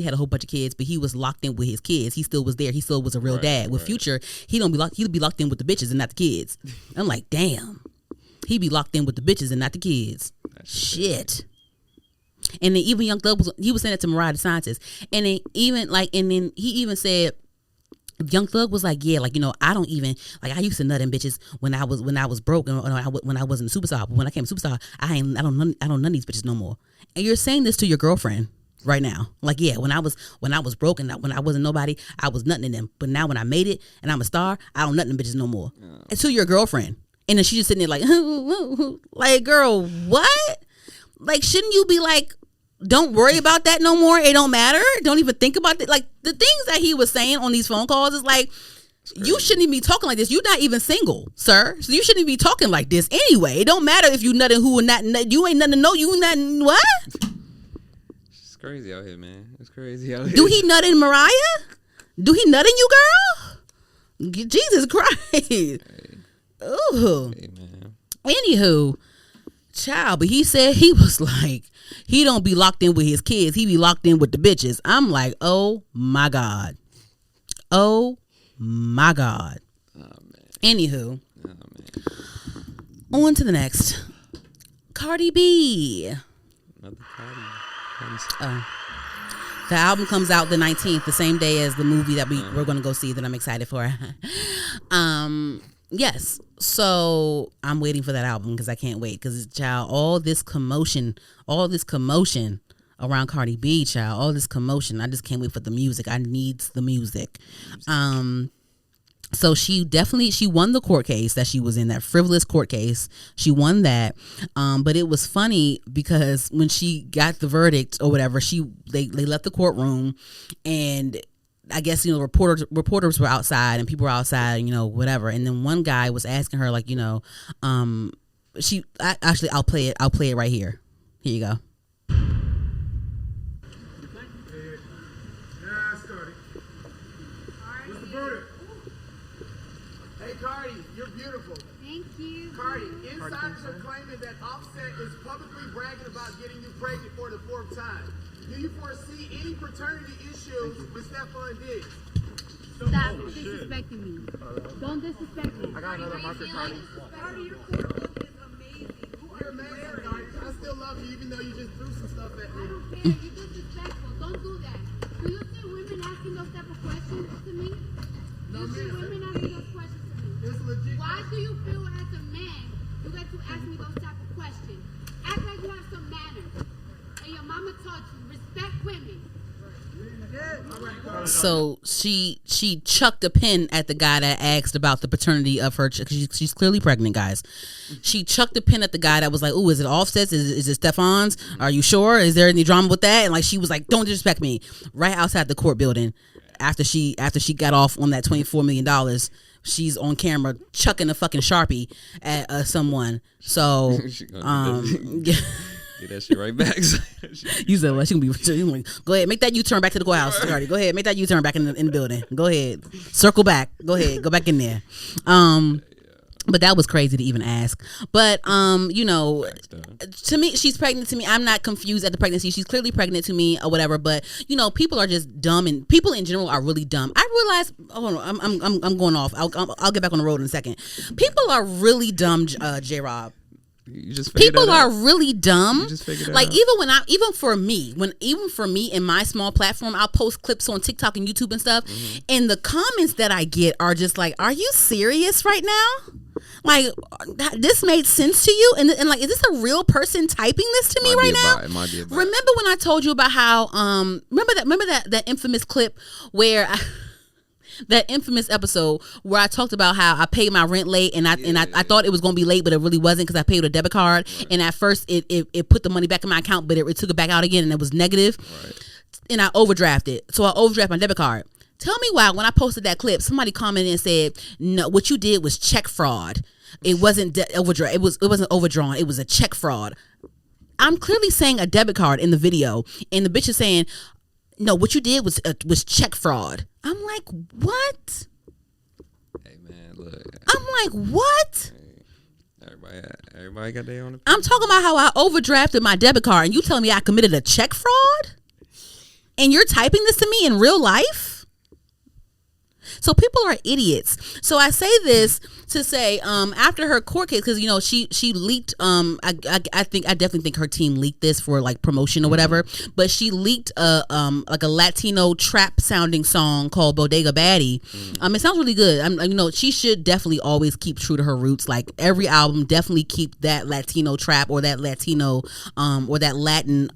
had a whole bunch of kids, but he was locked in with his kids. He still was there. He still was a real dad. With Future, he'll be locked in with the bitches and not the kids. I'm like, damn, he be locked in with the bitches and not the kids. Shit. And then even Young Thug was saying that to Mariah the Scientist, and then he even said. Young Thug was like, yeah, I don't even I used to nut in bitches when I was broke and when I wasn't a superstar. But when I came a superstar, I don't none of these bitches no more. And you're saying this to your girlfriend. right now. Like, yeah, when I was broke and when I wasn't nobody, I was nothing in them. But now when I made it and I'm a star, I don't nothing bitches no more. Until you're a girlfriend. And then she just sitting there like, like, girl, what? Like, shouldn't you be like, don't worry about that no more. It don't matter. Don't even think about it. Like, the things that he was saying on these phone calls is like, you shouldn't even be talking like this. You're not even single, sir. So you shouldn't be talking like this anyway. It don't matter if you nutting who or not. You ain't nothing to know. You nothing what? It's crazy out here, man. It's crazy out here. Do he nut in Mariah? Do he nut in you, girl? Jesus Christ. Hey. Ooh. Hey, man. Anywho, child, but he said he was like, he don't be locked in with his kids. He be locked in with the bitches. I'm like, oh my God. Oh my God. Oh, man. Anywho. Oh, man. On to the next. Cardi B. Another Cardi. Oh. The album comes out the 19th, the same day as the movie that we're going to go see that I'm excited for. Yes. So I'm waiting for that album because I can't wait. Because, child, all this commotion around Cardi B, child, all this commotion. I just can't wait for the music. I need the music. So she won the court case that she was in, that frivolous court case. She won that. But it was funny because when she got the verdict or whatever, they left the courtroom, and I guess, reporters were outside and people were outside, whatever. And then one guy was asking her, like, I'll play it right here. Here you go. Cardi, you're beautiful. Thank you. Cardi, insiders are claiming that Offset is publicly bragging about getting you pregnant for the 4th time. Do you foresee any paternity issues with Stephon Diggs? Stop disrespecting me. Don't disrespect me. I got another marker, Cardi. Cardi, your court look is amazing. You're amazing, Cardi. I still love you even though you just threw some stuff at me. I don't care. You're disrespectful. Don't do that. Do you see women asking those type of questions to me? No, you see women asking those questions to me? It's legit. Why do you feel as a man you get to ask me those type of questions? Act like you have some manners. And your mama taught you respect women. So she chucked a pin at the guy that asked about the paternity of her, because she's clearly pregnant, guys. She chucked a pin at the guy that was like, "Oh, is it Offset's? Is it Stephon's? Are you sure? Is there any drama with that?" And like, she was like, "Don't disrespect me," right outside the court building. After she got off on that $24 million, she's on camera chucking a fucking Sharpie at someone. So get that shit right back. You said, well, she gonna be. Go ahead, make that U-turn back to the courthouse, Cardi. Go ahead, make that U-turn back in the building. Go ahead, circle back. Go ahead, go back in there. But that was crazy to even ask. But to me, she's pregnant to me. I'm not confused at the pregnancy. She's clearly pregnant to me or whatever. But people are just dumb, and people in general are really dumb. I realize. Oh no, I'm going off. I'll get back on the road in a second. People are really dumb, J-Rob. You just people are really dumb. Like out. even for me in my small platform, I'll post clips on TikTok and YouTube and stuff, and the comments that I get are just like, "Are you serious right now? Like, this made sense to you? And like, is this a real person typing this to me right now?" It might be a bot. Remember when I told you about how remember that infamous clip where that infamous episode where I talked about how I paid my rent late, and I thought it was going to be late, but it really wasn't, because I paid with a debit card. Right. And at first it put the money back in my account, but it took it back out again, and it was negative. Right. And I overdrafted. So I overdrafted my debit card. Tell me why when I posted that clip, somebody commented and said, "No, what you did was check fraud. It wasn't overdraft. It wasn't overdrawn. It was a check fraud." I'm clearly saying a debit card in the video, and the bitch is saying, "No, what you did was check fraud." I'm like, what? Hey man, look. I'm like, what? Hey, everybody got their own opinion. I'm talking about how I overdrafted my debit card, and you telling me I committed a check fraud? And you're typing this to me in real life? So people are idiots. So I say this to say, after her court case, because she leaked. I definitely think her team leaked this for like promotion or whatever. But she leaked like a Latino trap sounding song called Bodega Baddie. It sounds really good. She should definitely always keep true to her roots. Like every album, definitely keep that Latino trap or that Latino or that Latin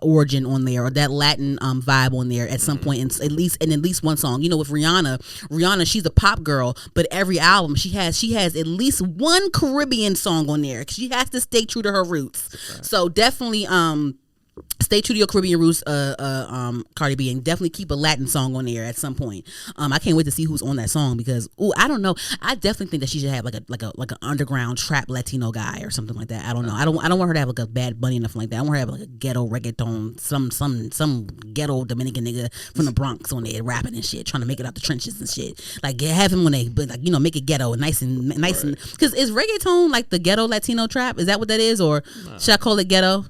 origin on there or that Latin vibe on there at some point, and at least one song. With Rihanna, she's a pop girl, but every album she has at least one Caribbean song on there. She has to stay true to her roots. Right. So definitely stay true to your Caribbean roots, Cardi B, and definitely keep a Latin song on there at some point. I can't wait to see who's on that song because I don't know. I definitely think that she should have like an underground trap Latino guy or something like that. I don't know. I don't want her to have like a Bad Bunny or nothing like that. I want her to have like a ghetto reggaeton, some ghetto Dominican nigga from the Bronx on there rapping and shit, trying to make it out the trenches and shit. Like have him on but like make it ghetto and nice and because is reggaeton like the ghetto Latino trap? Is that what that is, or should I call it ghetto?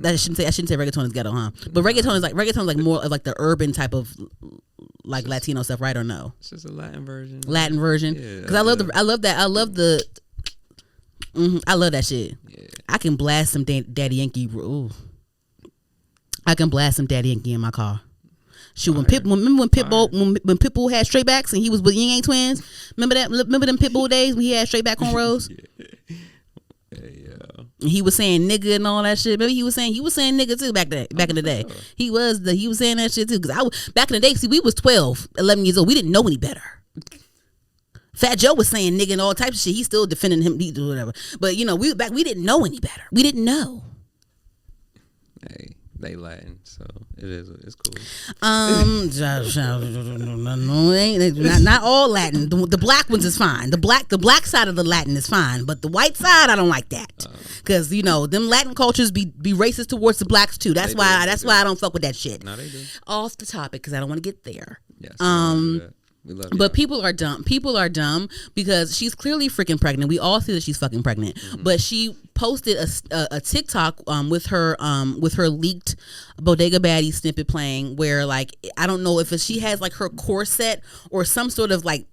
I shouldn't say reggaeton is ghetto, huh? But reggaeton is like more of like the urban type of like Latino stuff, right? Or no? It's just a Latin version. Yeah. Because I love that. I love that shit. Yeah. I can blast some Daddy Yankee. Ooh. I can blast some Daddy Yankee in my car. Shoot, when Pitbull had straight backs and he was with Ying Yang Twins. Remember that? Remember them Pitbull days when he had straight back cornrows? And he was saying nigga and all that shit. Maybe he was saying nigga too back in the day. He was saying that shit too. Because back in the day, see, we was 12, 11 years old. We didn't know any better. Fat Joe was saying nigga and all types of shit. He's still defending him, whatever. But we didn't know any better. We didn't know. Hey, they Latin, so it's cool. Not all Latin. The black ones is fine. The black side of the Latin is fine, but the white side I don't like that because them Latin cultures be racist towards the blacks too. That's why I don't fuck with that shit. No, they do. Off the topic because I don't want to get there. Yes. But people are dumb. People are dumb because she's clearly freaking pregnant. We all see that she's fucking pregnant. Mm-hmm. But she posted a TikTok with her leaked Bodega Baddie snippet playing where like I don't know if she has like her corset or some sort of like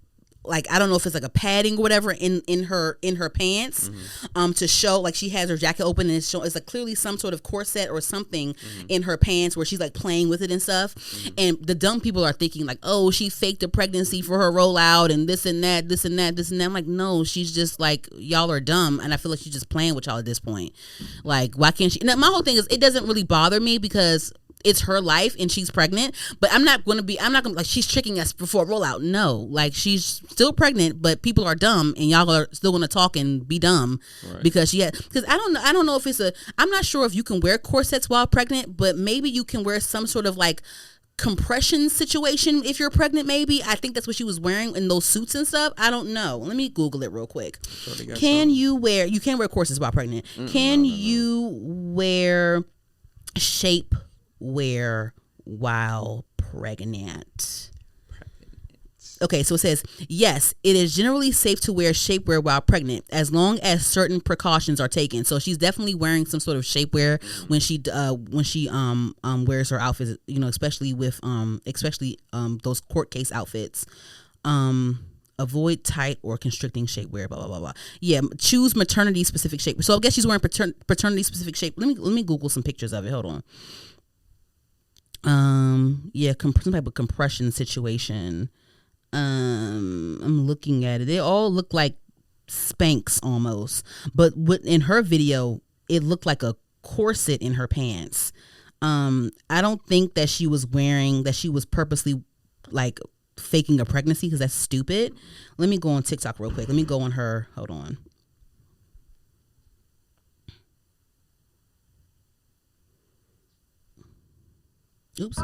I don't know if it's like a padding or whatever in her pants, to show like she has her jacket open and it's like clearly some sort of corset or something in her pants where she's like playing with it and stuff. And the dumb people are thinking like, oh, she faked a pregnancy for her rollout and this and that. I'm like, no, she's just like, y'all are dumb, and I feel like she's just playing with y'all at this point. Like, why can't she? Now, my whole thing is it doesn't really bother me because it's her life and she's pregnant, but I'm not gonna like she's tricking us before rollout. No, like she's still pregnant, but people are dumb and y'all are still gonna talk and be dumb because I don't know if I'm not sure if you can wear corsets while pregnant, but maybe you can wear some sort of like compression situation if you're pregnant. Maybe I think that's what she was wearing in those suits and stuff. I don't know. Let me Google it real quick. You can't wear corsets while pregnant. Can you wear shapewear while pregnant? Okay, so it says, yes, it is generally safe to wear shapewear while pregnant as long as certain precautions are taken. So she's definitely wearing some sort of shapewear when she wears her outfits, especially with those court case outfits. Avoid tight or constricting shapewear, blah blah blah blah. Yeah, choose maternity specific shape. So I guess she's wearing paternity specific shape. Let me Google some pictures of it. Hold on. Some type of compression situation. I'm looking at it. They all look like Spanx almost, but in her video, it looked like a corset in her pants. I don't think that she was purposely like faking a pregnancy because that's stupid. Let me go on TikTok real quick. Let me go on her. Hold on. Oops.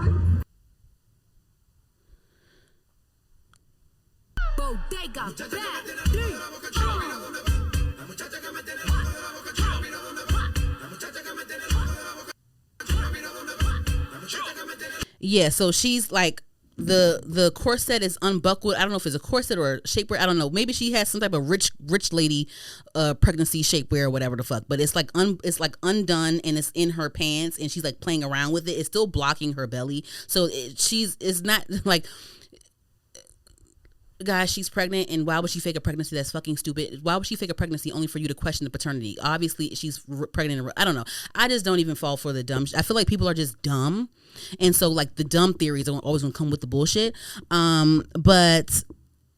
Bodega Baddie. Yeah, so she's like the corset is unbuckled. I don't know if it's a corset or a shapewear. I don't know. Maybe she has some type of rich lady pregnancy shapewear or whatever the fuck. But it's like undone and it's in her pants and she's like playing around with it. It's still blocking her belly. So it's not like guys, she's pregnant, and why would she fake a pregnancy? That's fucking stupid. Why would she fake a pregnancy only for you to question the paternity? Obviously, she's pregnant. I don't know. I just don't even fall for the dumb. I feel like people are just dumb, and so like the dumb theories are always gonna come with the bullshit. But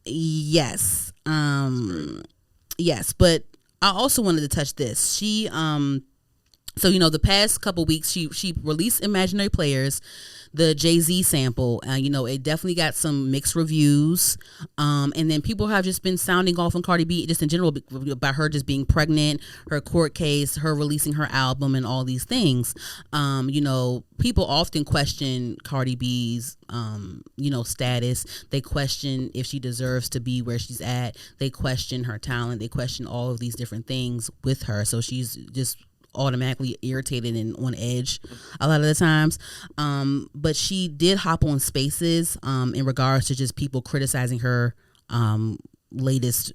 yes, yes. But I also wanted to touch this. She So, you know, the past couple weeks, she released Imaginary Players, the Jay-Z sample. You know, it definitely got some mixed reviews. And then people have just been sounding off on Cardi B, just in general, about her just being pregnant, her court case, her releasing her album, and all these things. You know, people often question Cardi B's, you know, status. They question if she deserves to be where she's at. They question her talent. They question all of these different things with her. So she's just automatically irritated and on edge a lot of the times, but she did hop on Spaces in regards to just people criticizing her latest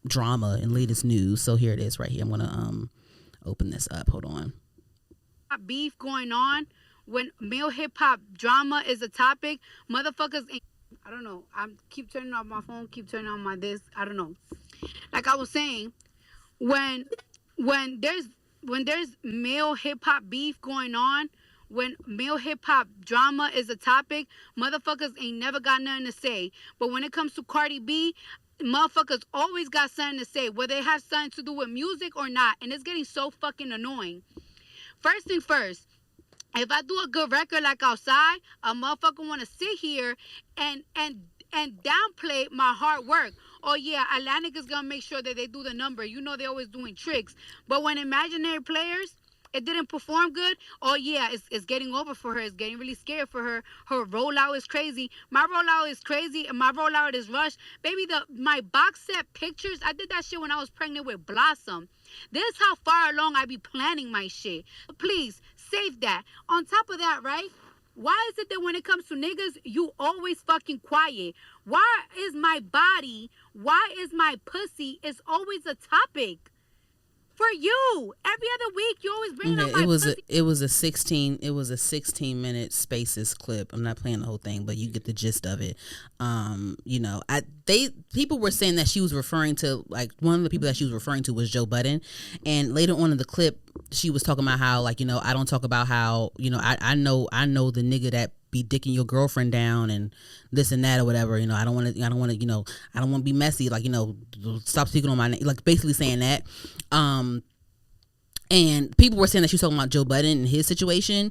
drama and latest news. So here it is right here. I'm gonna open this up. Hold on. Beef going on when male hip hop drama is a topic. Motherfuckers ain't, I don't know. I keep turning off my phone, keep turning on my this. I don't know. Like I was saying, when there's male hip hop beef going on, when male hip hop drama is a topic, motherfuckers ain't never got nothing to say. But when it comes to Cardi B, motherfuckers always got something to say, whether it has something to do with music or not. And it's getting so fucking annoying. First thing first, if I do a good record like Outside, a motherfucker want to sit here and downplay my hard work. Oh yeah, Atlantic is gonna make sure that they do the number. You know, they're always doing tricks. But when Imaginary Players, it didn't perform good. Oh yeah, it's getting over for her. It's getting really scared for her. Her rollout is crazy. My rollout is crazy, and my rollout is rushed. Baby, my box set pictures, I did that shit when I was pregnant with Blossom. This is how far along I be planning my shit. Please save that. On top of that, right? Why is it that when it comes to niggas, you always fucking quiet? Why is my body, why is my pussy is always a topic? For you. Every other week you always bring up my pussy. It was a 16-minute Spaces clip. I'm not playing the whole thing, but you get the gist of it. You know, people were saying that she was referring to, like, one of the people that she was referring to was Joe Budden, and later on in the clip she was talking about how, like, you know, I don't talk about how, you know, I know the nigga that be dicking your girlfriend down and this and that or whatever. You know, I don't want to you know, I don't want to be messy, like, you know, stop speaking on my name, like basically saying that. And people were saying that she was talking about Joe Budden and his situation.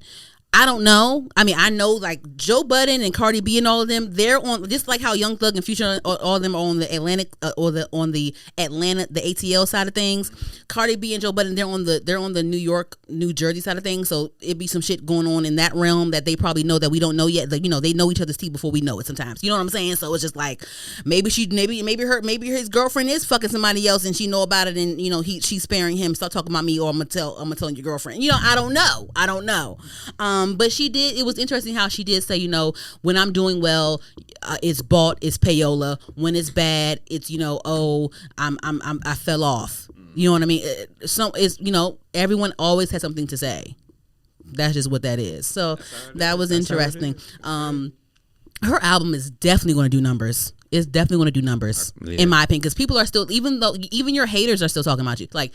I don't know. I mean, I know, like, Joe Budden and Cardi B and all of them, they're on, just like how Young Thug and Future, all of them are on the Atlantic on the Atlanta, the ATL side of things. Cardi B and Joe Budden, they're on the New York, New Jersey side of things. So it'd be some shit going on in that realm that they probably know that we don't know yet. Like, you know, they know each other's tea before we know it sometimes. You know what I'm saying? So it's just like, maybe his girlfriend is fucking somebody else and she know about it, and, you know, she's sparing him. Stop talking about me, or I'm gonna tell your girlfriend. You know, I don't know. But she did. It was interesting how she did say, you know, when I'm doing well, it's bought, it's payola. When it's bad, it's, you know, oh, I fell off. You know what I mean? So it's, you know, everyone always has something to say. That's just what that is. So that was interesting. Her album is definitely going to do numbers. It's definitely going to do numbers, in my opinion, because people are still, even your haters are still talking about you. Like,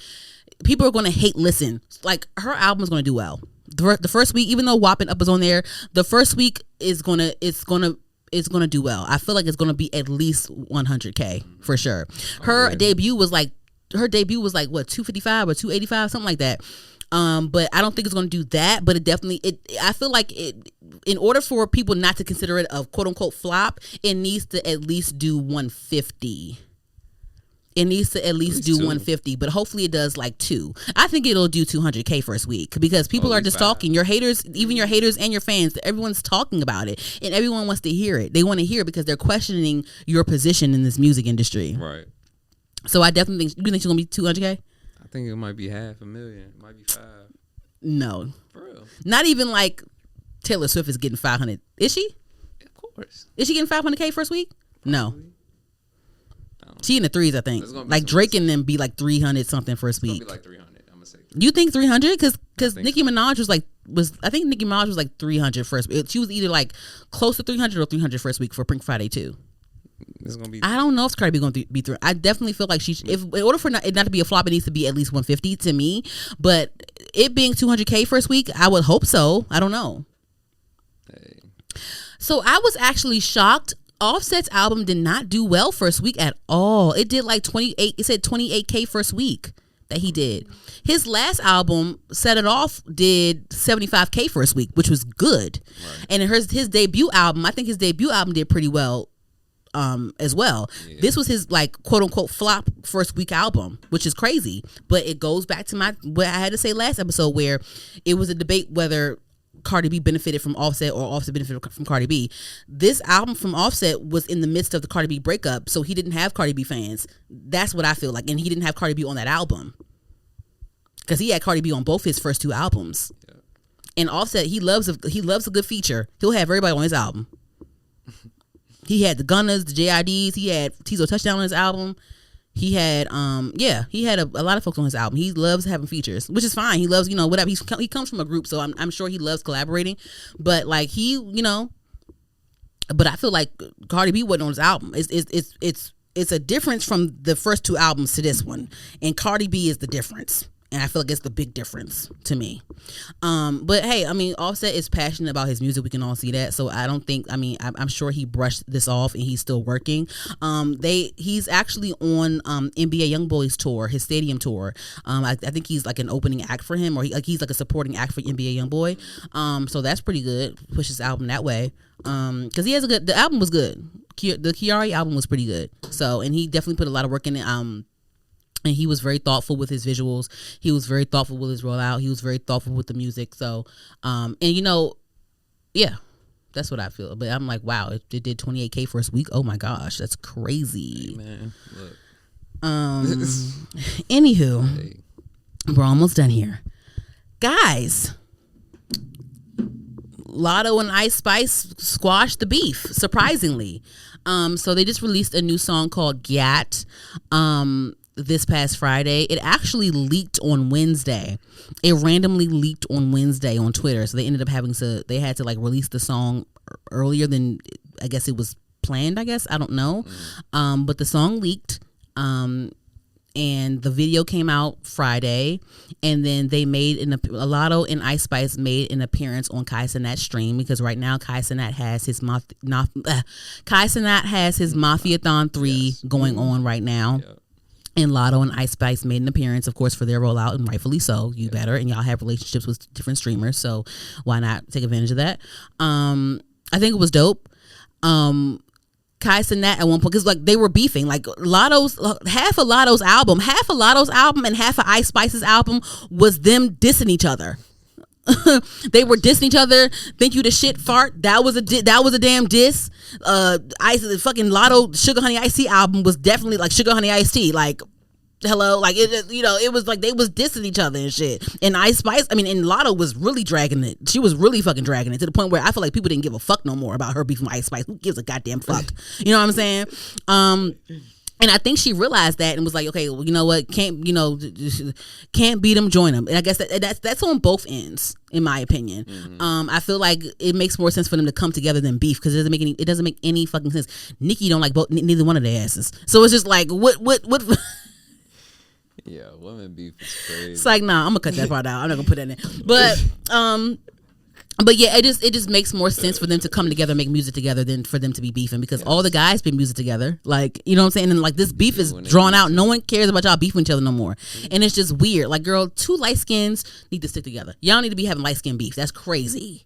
people are going to hate listen. Like, her album is going to do well. The first week, even though WAP and Up is on there, the first week is gonna do well. I feel like it's gonna be at least 100K for sure. Her debut was like what, 255 or 285, something like that. But I don't think it's gonna do that. But I feel like in order for people not to consider it a quote unquote flop, it needs to at least do 150. It needs to at least do 150, but hopefully it does like 2. I think it'll do 200K first week, because people are just talking. Your haters, even your haters and your fans, everyone's talking about it, and everyone wants to hear it. They want to hear it because they're questioning your position in this music industry. Right. So I definitely think. You think she's gonna be 200K? I think it might be 500,000. It might be 5. No. For real. Not even like Taylor Swift is getting 500. Is she? Of course. Is she getting 500K first week? Probably. No. She in the threes, I think. Like Drake and them be like 300 something first week. It's gonna be like 300. I'm gonna say 300. You think 300? Because Nicki Minaj I think Nicki Minaj was like 300 first. She was either like close to 300 or 300 first week for Pink Friday 2. it's gonna be. I don't know if Cardi B going to be through. I definitely feel like in order for it not to be a flop, it needs to be at least 150 to me. But it being 200K first week, I would hope so. I don't know. Hey. So I was actually shocked. Offset's album did not do well first week at all. It did like 28. It said 28K first week that he did. His last album, Set It Off, did 75K first week, which was good. Right. And his debut album, I think his debut album did pretty well as well. Yeah. This was his like quote unquote flop first week album, which is crazy. But it goes back to what I had to say last episode, where it was a debate whether Cardi B benefited from Offset or Offset benefited from Cardi B. This album from Offset was in the midst of the Cardi B breakup, so he didn't have Cardi B fans. That's what I feel like. And he didn't have Cardi B on that album, because he had Cardi B on both his first two albums. Yeah. And Offset, he loves a good feature. He'll have everybody on his album. He had the Gunnas, the JIDs. He had Tizo Touchdown on his album. He had he had a lot of folks on his album. He loves having features, which is fine. He loves, whatever. He comes from a group, so I'm sure he loves collaborating. But like but I feel like Cardi B wasn't on his album. It's a difference from the first two albums to this one, and Cardi B is the difference. And I feel like it's the big difference to me. But hey, I mean, Offset is passionate about his music. We can all see that. So I don't think, I'm sure he brushed this off and he's still working. He's actually on NBA YoungBoy's tour, his stadium tour. I think he's like an opening act for him, or he's like a supporting act for NBA YoungBoy. So that's pretty good. Push his album that way. Because he has the album was good. The Ciara album was pretty good. So, and he definitely put a lot of work in it. And he was very thoughtful with his visuals. He was very thoughtful with his rollout. He was very thoughtful with the music. So, yeah, that's what I feel. But I'm like, wow, it did 28K first week. Oh my gosh, that's crazy. Hey, man, look. Anywho, hey. We're almost done here, guys. Latto and Ice Spice squashed the beef, surprisingly. So they just released a new song called Gat. This past Friday. It actually leaked on Wednesday. It randomly leaked on Wednesday on Twitter. So they ended up they had to like release the song earlier than I guess it was planned, I guess. I don't know. But the song leaked. And the video came out Friday. And then they made Latto and Ice Spice made an appearance on Kai Cenat's stream, because right now Kai Cenat has his Mafiathon 3 going on right now. Yeah. And Latto and Ice Spice made an appearance, of course, for their rollout, and rightfully so. You better. And y'all have relationships with different streamers, so why not take advantage of that? I think it was dope. Kai Cenat at one point, because like they were beefing, like half of Latto's album and half of Ice Spice's album was them dissing each other. They were dissing each other. Think you the shit fart? That was a damn diss. Fucking Latto Sugar Honey Iced Tea album was definitely like Sugar Honey Iced Tea. Like, hello, like it was like they was dissing each other and shit. And Ice Spice, and Latto was really dragging it. She was really fucking dragging it to the point where I feel like people didn't give a fuck no more about her beefing with Ice Spice. Who gives a goddamn fuck? You know what I'm saying? And I think she realized that and was like, okay, well, you know what? Can't beat them, join them. And I guess that's on both ends, in my opinion. Mm-hmm. I feel like it makes more sense for them to come together than beef, because it doesn't make any fucking sense. Nicki don't like neither one of their asses, so it's just like what. Yeah, women beef is crazy. It's like, nah, I'm gonna cut that part out. I'm not gonna put that in. But yeah, it just makes more sense for them to come together, make music together, than for them to be beefing, because all the guys been music together. Like, you know what I'm saying? And like this beef is drawn out. No one cares about y'all beefing each other no more. And it's just weird. Like, girl, two light skins need to stick together. Y'all need to be having light skin beef. That's crazy.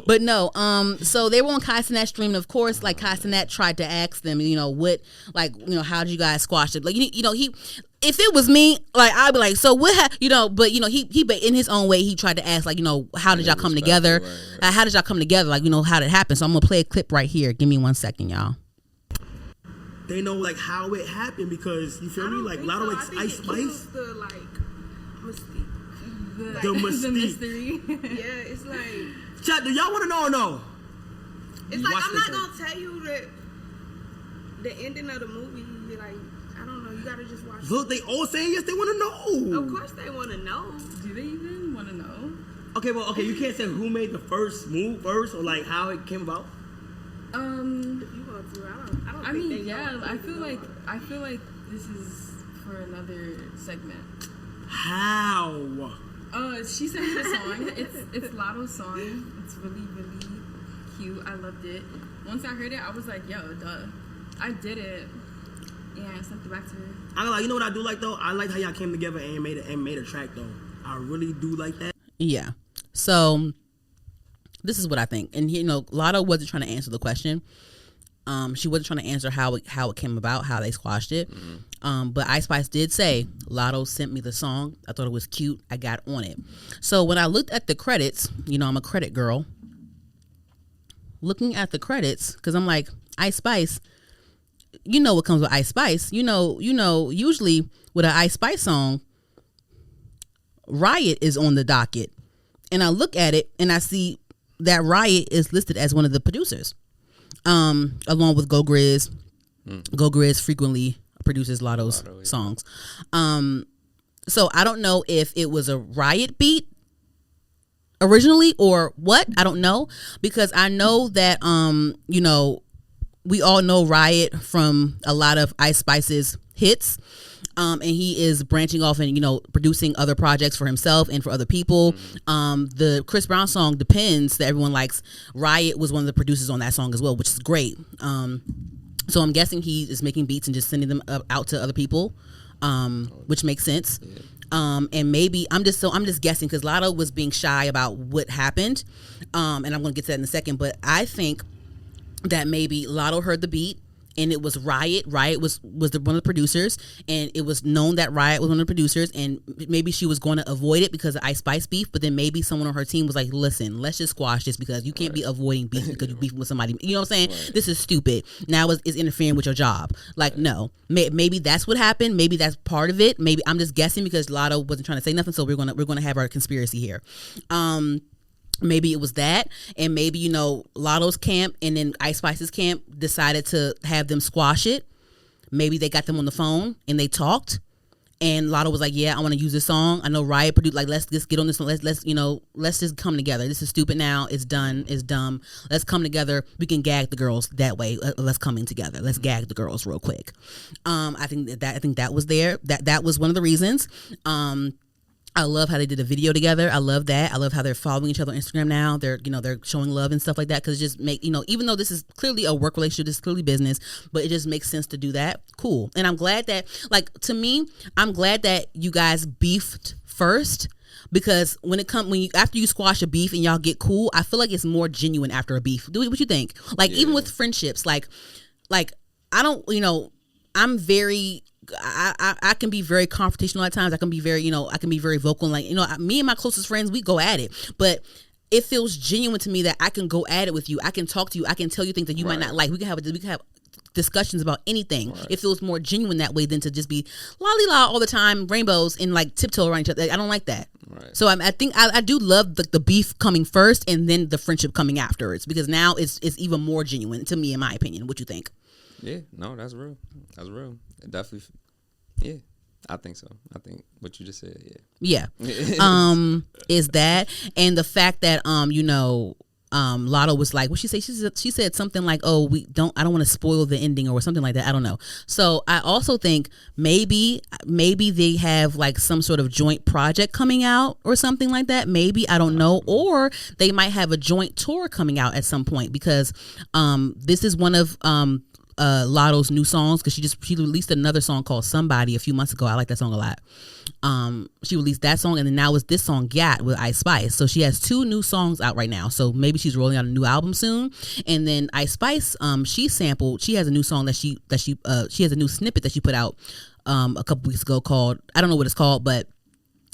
But no, so they were on Kai Cenat's stream, and of course, like Kai Cenat tried to ask them, how did you guys squash it? Like, if it was me, like, I'd be like, so what, but he in his own way, he tried to ask, like, how did y'all come together? Right. How did y'all come together? Like, how did it happen? So I'm gonna play a clip right here. Give me 1 second, y'all. They know like how it happened, because you feel me? Like Latto Ice Spice. The mystery. Yeah, it's like. Chat, do y'all want to know or no? It's like, I'm not gonna tell you the ending of the movie. Like, I don't know. You gotta just watch. Look, they all saying yes. They want to know. Of course, they want to know. Do they even want to know? Okay, well, okay, you can't say who made the first move first or like how it came about. If you want to, I mean, yeah, I feel like this is for another segment. How? She sent me the song. It's Latto's song. It's really, really cute. I loved it. Once I heard it, I was like, yo, duh. I did it. Yeah, I sent it back to her. I like, you know what I do like though? I like how y'all came together and made a track though. I really do like that. Yeah. So this is what I think. And Latto wasn't trying to answer the question. She wasn't trying to answer how it came about, how they squashed it. But Ice Spice did say, Latto sent me the song. I thought it was cute. I got on it. So when I looked at the credits, I'm a credit girl. Looking at the credits, because I'm like, Ice Spice, you know what comes with Ice Spice. Usually with an Ice Spice song, Riot is on the docket. And I look at it and I see that Riot is listed as one of the producers. Along with Go Grizz. Go Grizz frequently produces Latto's songs. So I don't know if it was a Riot beat originally or what. I don't know, because I know that we all know Riot from a lot of Ice Spice's hits. And he is branching off and producing other projects for himself and for other people. The Chris Brown song Depends that everyone likes, Riot was one of the producers on that song as well, which is great. So I'm guessing he is making beats and just sending them out to other people, which makes sense. And maybe I'm just guessing, because Latto was being shy about what happened, and I'm going to get to that in a second. But I think that maybe Latto heard the beat. And it was Riot. Riot was one of the producers, and it was known that Riot was one of the producers, and maybe she was going to avoid it because of Ice Spice beef, but then maybe someone on her team was like, listen, let's just squash this, because you can't be avoiding beef because you're beefing with somebody. You know what I'm saying? Right. This is stupid. Now it's interfering with your job. Like, no. Maybe that's what happened. Maybe that's part of it. Maybe I'm just guessing because Latto wasn't trying to say nothing, so we're gonna have our conspiracy here. Maybe it was that, and maybe Latto's camp and then Ice Spice's camp decided to have them squash it. Maybe they got them on the phone and they talked, and Latto was like, "Yeah, I want to use this song. I know Riot produced. Like, let's just get on this one. Let's just come together. This is stupid now. It's done. It's dumb. Let's come together. We can gag the girls that way. Let's come in together. Let's gag the girls real quick." I think that was there. That was one of the reasons. I love how they did a video together. I love that. I love how they're following each other on Instagram now. They're showing love and stuff like that, because it just make even though this is clearly a work relationship, this is clearly business, but it just makes sense to do that. Cool. And I'm glad that, to me, I'm glad that you guys beefed first, because after you squash a beef and y'all get cool, I feel like it's more genuine after a beef. What you think? Even with friendships, like I don't, I'm very. I can be very confrontational at times. I can be very, I can be very vocal. Me and my closest friends, we go at it. But it feels genuine to me that I can go at it with you. I can talk to you. I can tell you things that you might not like. We can have discussions about anything. Right. It feels more genuine that way than to just be la all the time, rainbows, and tiptoe around each other. I don't like that. Right. So I think I do love the beef coming first and then the friendship coming afterwards, because now it's even more genuine to me, in my opinion. What you think? Yeah, no, that's real. That's real. It definitely, yeah, I think so. I think what you just said, yeah. Is that, and the fact that Latto was like, what she say? She said something like, "Oh, I don't want to spoil the ending," or something like that. I don't know. So I also think maybe they have some sort of joint project coming out or something like that. Maybe, I don't know, or they might have a joint tour coming out at some point, because this is one of Latto's new songs, because she released another song called Somebody a few months ago. I like that song a lot. She released that song, and then now it's this song Gat with Ice Spice. So she has 2 new songs out right now. So maybe she's rolling out a new album soon. And then Ice Spice, she has a new song she has a new snippet that she put out a couple weeks ago called, I don't know what it's called, but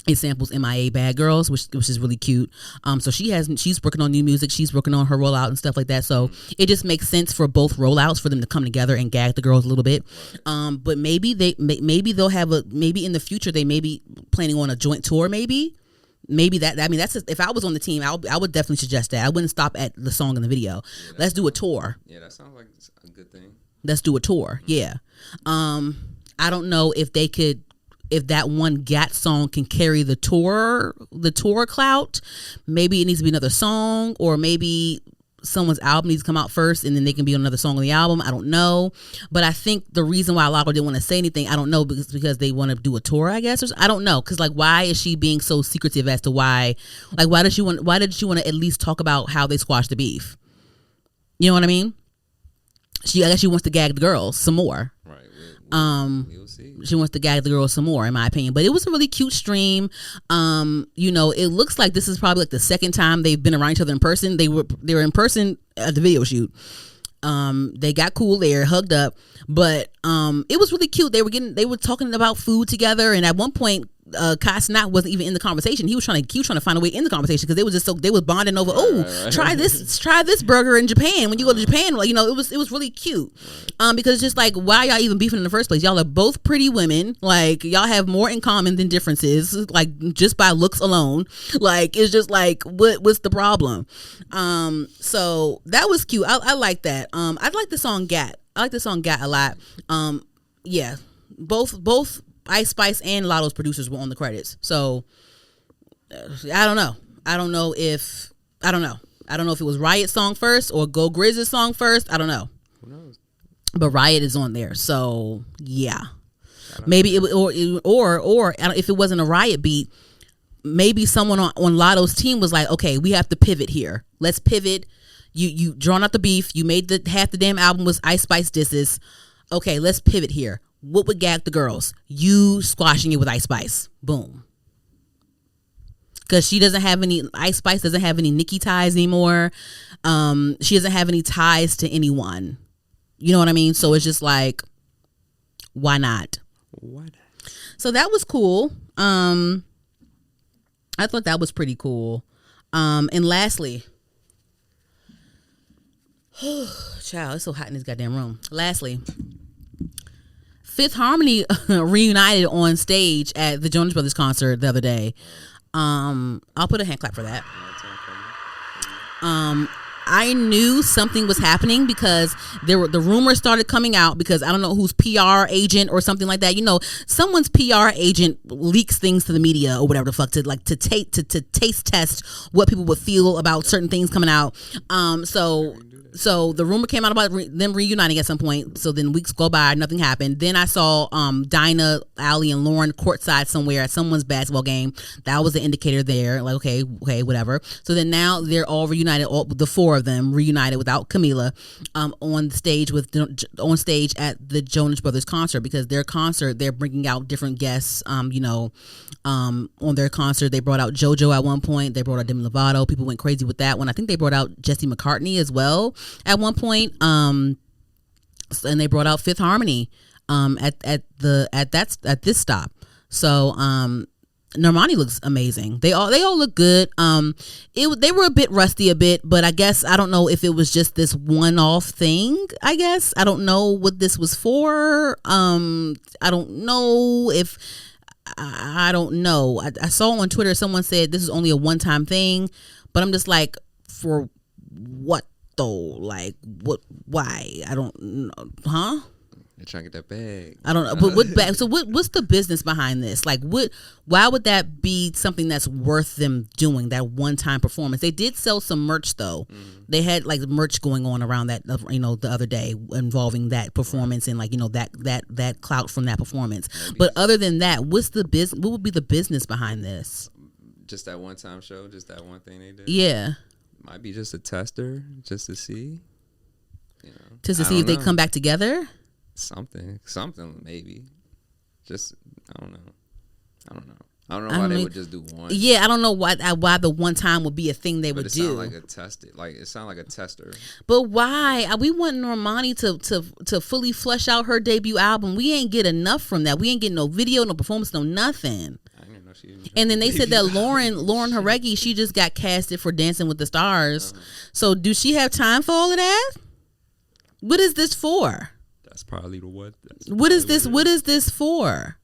it samples MIA Bad Girls, which is really cute. So she's working on new music. She's working on her rollout and stuff like that. So it just makes sense for both rollouts for them to come together and gag the girls a little bit. But maybe they'll have maybe in the future they may be planning on a joint tour. Maybe that. I mean, if I was on the team, I would definitely suggest that. I wouldn't stop at the song and the video. Let's do a tour. Yeah, that sounds like a good thing. Let's do a tour. Yeah. I don't know if they could if that one GAT song can carry the tour clout. Maybe it needs to be another song, or maybe someone's album needs to come out first and then they can be on another song on the album. I don't know. But I think the reason why Latto didn't want to say anything, I don't know, because they want to do a tour, I guess. Or I don't know. Because, like, why is she being so secretive as to why? Like, why did she want to at least talk about how they squashed the beef? You know what I mean? I guess she wants to gag the girls some more. Right. We'll see. She wants to gag the girls some more, in my opinion. But it was a really cute stream. You know, it looks like this is probably like the second time they've been around each other in person. They were in person at the video shoot. They got cool there, hugged up, but it was really cute. They were talking about food together, and at one point Cenat wasn't even in the conversation. He was trying to find a way in the conversation, because they was bonding over try this burger in Japan when you go to Japan. Like, you know, it was really cute. Because it's just like, why y'all even beefing in the first place? Y'all are both pretty women. Like, y'all have more in common than differences, like just by looks alone. Like, it's just like, what's the problem? So that was cute. I like that. I like the song GAT. I like the song GAT a lot. Yeah, both Ice Spice and Latto's producers were on the credits. So I don't know. I don't know if it was Riot's song first or Go Grizz's song first. I don't know. Who knows? But Riot is on there, so yeah. Maybe or if it wasn't a Riot beat, maybe someone on Latto's team was like, okay, we have to pivot here. Let's pivot. You drawn out the beef. You made half the damn album was Ice Spice disses. Okay, let's pivot here. What would gag the girls? You squashing it with Ice Spice. Boom. Because Ice Spice doesn't have any Nicki ties anymore. She doesn't have any ties to anyone. You know what I mean? So it's just like, why not? So that was cool. I thought that was pretty cool. And lastly, child, it's so hot in this goddamn room. Lastly, Fifth Harmony reunited on stage at the Jonas Brothers concert the other day. I'll put a hand clap for that. I knew something was happening because the rumors started coming out, because I don't know whose PR agent or something like that. You know, someone's PR agent leaks things to the media or whatever the fuck to taste test what people would feel about certain things coming out. So the rumor came out about them reuniting at some point. So then weeks go by, nothing happened. Then I saw Dinah, Allie, and Lauren courtside somewhere at someone's basketball game. That was the indicator there. Like, okay, whatever. So then now they're all reunited, the four of them reunited without Camila, on stage at the Jonas Brothers concert, because their concert, they're bringing out different guests. On their concert, they brought out JoJo at one point. They brought out Demi Lovato. People went crazy with that one. I think they brought out Jesse McCartney as well at one point. And they brought out Fifth Harmony at this stop. So Normani looks amazing. They all look good. They were a bit rusty but I guess I don't know if it was just this one-off thing. I guess I don't know what this was for. I don't know if I don't know. I saw on Twitter someone said this is only a one-time thing, but I'm just like, for what though? Like, what? Why? I don't know. Huh? They're trying to get that bag. I don't know. But what bag? So what's the business behind this? Like, why would that be something that's worth them doing, that one-time performance? They did sell some merch though. They had like merch going on around that, the other day involving that performance and that clout from that performance. Maybe. But other than that, what would be the business behind this? Just that one-time show, just that one thing they did. Yeah. Might be just a tester, just to see. Just to see if they come back together. Something maybe. Just I don't know why they would just do one. Yeah, I don't know why the one time would be a thing they would do. It sounded like a tester. But why? We want Normani to fully flesh out her debut album. We ain't get enough from that. We ain't getting no video, no performance, no nothing. I didn't know she even. And then they said that Lauren Jareggi, she just got casted for Dancing with the Stars. So do she have time for all of that? What is this for? That's probably the what. What is this? What is this for?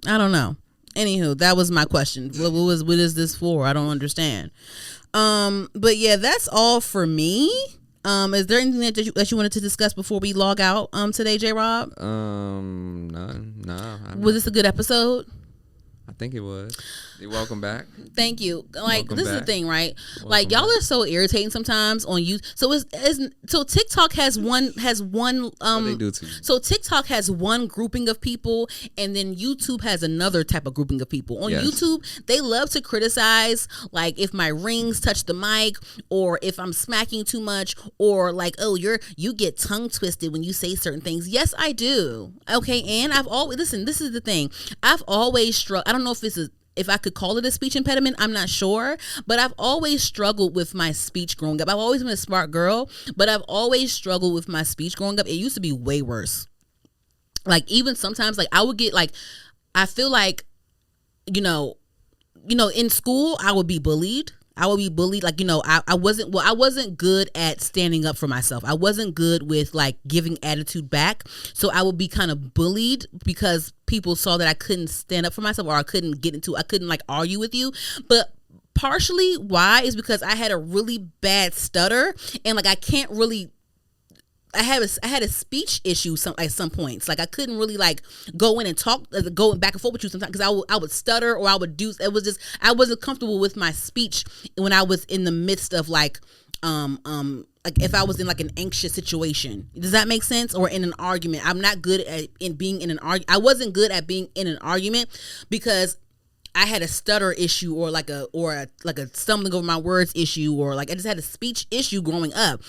I don't know. Anywho, that was my question. What is this for? I don't understand. But yeah, that's all for me. Is there anything that you wanted to discuss before we log out today, J Rob? None. No. Was this a good episode? I think it was. Welcome back. Thank you. Like, Welcome this back. is the thing, right? Welcome like, y'all back. are so irritating sometimes on you. So so TikTok has one What they do to you? So TikTok has one grouping of people, and then YouTube has another type of grouping of people. On Yes. YouTube, they love to criticize, like, if my rings touch the mic, or if I'm smacking too much, or like, oh, you get tongue twisted when you say certain things. Yes, I do. Okay, and I've always listen. This is the thing. I've always struggled. I don't know if I could call it a speech impediment, I'm not sure, but I've always struggled with my speech growing up. I've always been a smart girl, but I've always struggled with my speech growing up. It used to be way worse. Like, even sometimes, like, I would get, like, I feel like, you know, in school, I would be bullied. Like, I wasn't good at standing up for myself. I wasn't good with, like, giving attitude back. So I would be kind of bullied because people saw that I couldn't stand up for myself, or I couldn't like argue with you. But partially why is because I had a really bad stutter, and like I can't really I had a speech issue at some points. Like, I couldn't really like go in and talk, go back and forth with you sometimes, because I would stutter, or I would do. It was just, I wasn't comfortable with my speech when I was in the midst of like if I was in like an anxious situation. Does that make sense? Or in an argument, I'm not good at being in an argument. I wasn't good at being in an argument because I had a stutter issue, or like a stumbling over my words issue, or like I just had a speech issue growing up.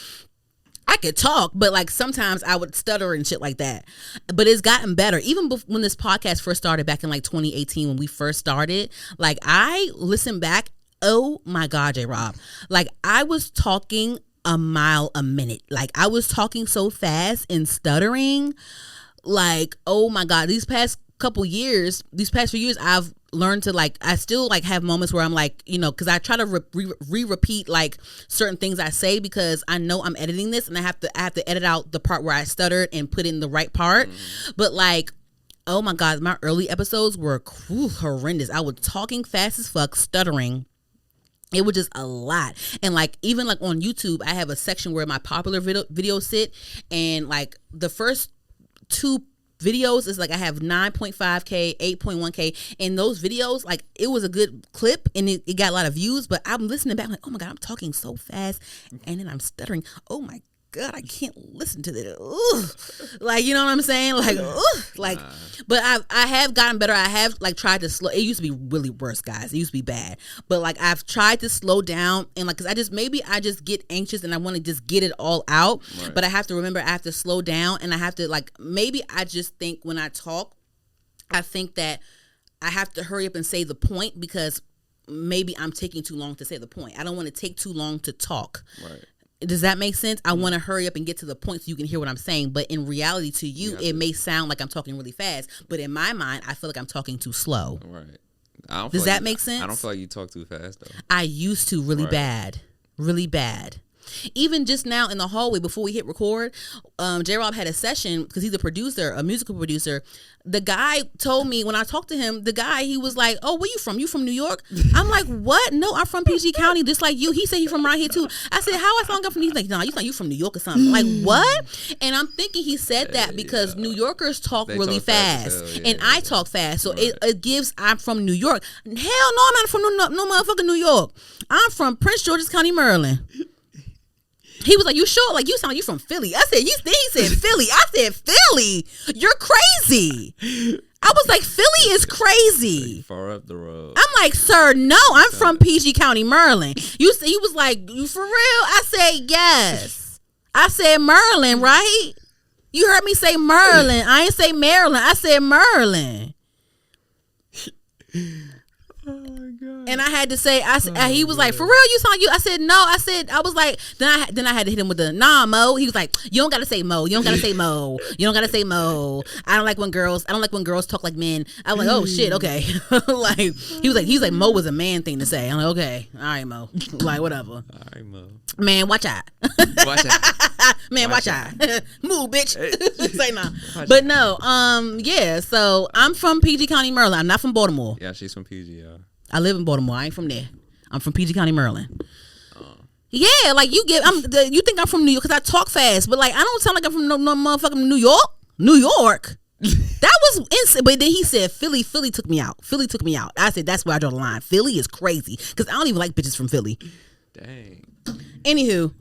I could talk, but like sometimes I would stutter and shit like that. But it's gotten better. Even when this podcast first started back in like 2018, when we first started, like I listened back. Oh my God, J Rob. Like I was talking a mile a minute. Like I was talking so fast and stuttering. Like, oh my God, these past few years, I've learned to like, I still like have moments where I'm like, because I try to repeat like certain things I say, because I know I'm editing this and I have to edit out the part where I stuttered and put in the right part. But like, oh my God, my early episodes were horrendous. I was talking fast as fuck, stuttering. It was just a lot. And like, even like on YouTube, I have a section where my popular videos sit, and like the first 2 videos is like I have 9.5K, 8.1K, and those videos, like it was a good clip and it got a lot of views, but I'm listening back like, oh my God, I'm talking so fast and then I'm stuttering. Oh my God, I can't listen to this. Ugh. Like, you know what I'm saying? Like, ugh. Like, but I have gotten better. I have like tried to slow. It used to be really worse, guys. It used to be bad. But like I've tried to slow down, and like, cause I just get anxious and I want to just get it all out. Right. But I have to remember I have to slow down, and I have to like, maybe I just think when I talk, I think that I have to hurry up and say the point, because maybe I'm taking too long to say the point. I don't want to take too long to talk. Right. Does that make sense? I want to hurry up and get to the point so you can hear what I'm saying. But in reality, to you, it may sound like I'm talking really fast. But in my mind, I feel like I'm talking too slow. Right. Does that make sense? I don't feel like you talk too fast, though. I used to really bad. Really bad. Even just now in the hallway before we hit record, J-Rob had a session because he's a producer, a musical producer. The guy told me, when I talked to him, he was like, oh, where you from? You from New York? I'm like, what? No, I'm from PG County, just like you. He said he's from around here too. I said, how I sound like I'm from? He's like, no, you from New York or something. Like, what? And I'm thinking he said that because New Yorkers talk really fast. And I talk fast. So it gives, I'm from New York. Hell no, I'm not from no motherfucking New York. I'm from Prince George's County, Maryland. He was like, you sure? Like, you sound like you from Philly. I said, he said Philly. I said, Philly? You're crazy. I was like, Philly is crazy. Like far up the road. I'm like, sir, no, I'm from PG County, Maryland. He was like, you for real? I said, yes. I said Maryland, right? You heard me say Maryland. I ain't say Maryland. I said Maryland. Oh my God. And I had to say, he was like, for real, you sound you? I said, no. I was like, then I had to hit him with the, nah, Mo. He was like, you don't gotta say Mo. You don't gotta say Mo. You don't gotta say Mo. I don't like when girls talk like men. I'm like, oh shit, okay. Like he was like, Mo was a man thing to say. I'm like, okay, all right, Mo. Like, whatever. All right, Mo. Man, watch out. Watch out. Man, watch out. Move, bitch. Say no. But no, yeah, so I'm from PG County, Maryland. I'm not from Baltimore. Yeah, she's from PG, yeah. I live in Baltimore. I ain't from there. I'm from PG County, Maryland. Yeah, like you think I'm from New York because I talk fast, but like I don't sound like I'm from no motherfucking New York. New York. That was insane. But then he said Philly took me out. Philly took me out. I said that's where I draw the line. Philly is crazy because I don't even like bitches from Philly. Dang. Anywho,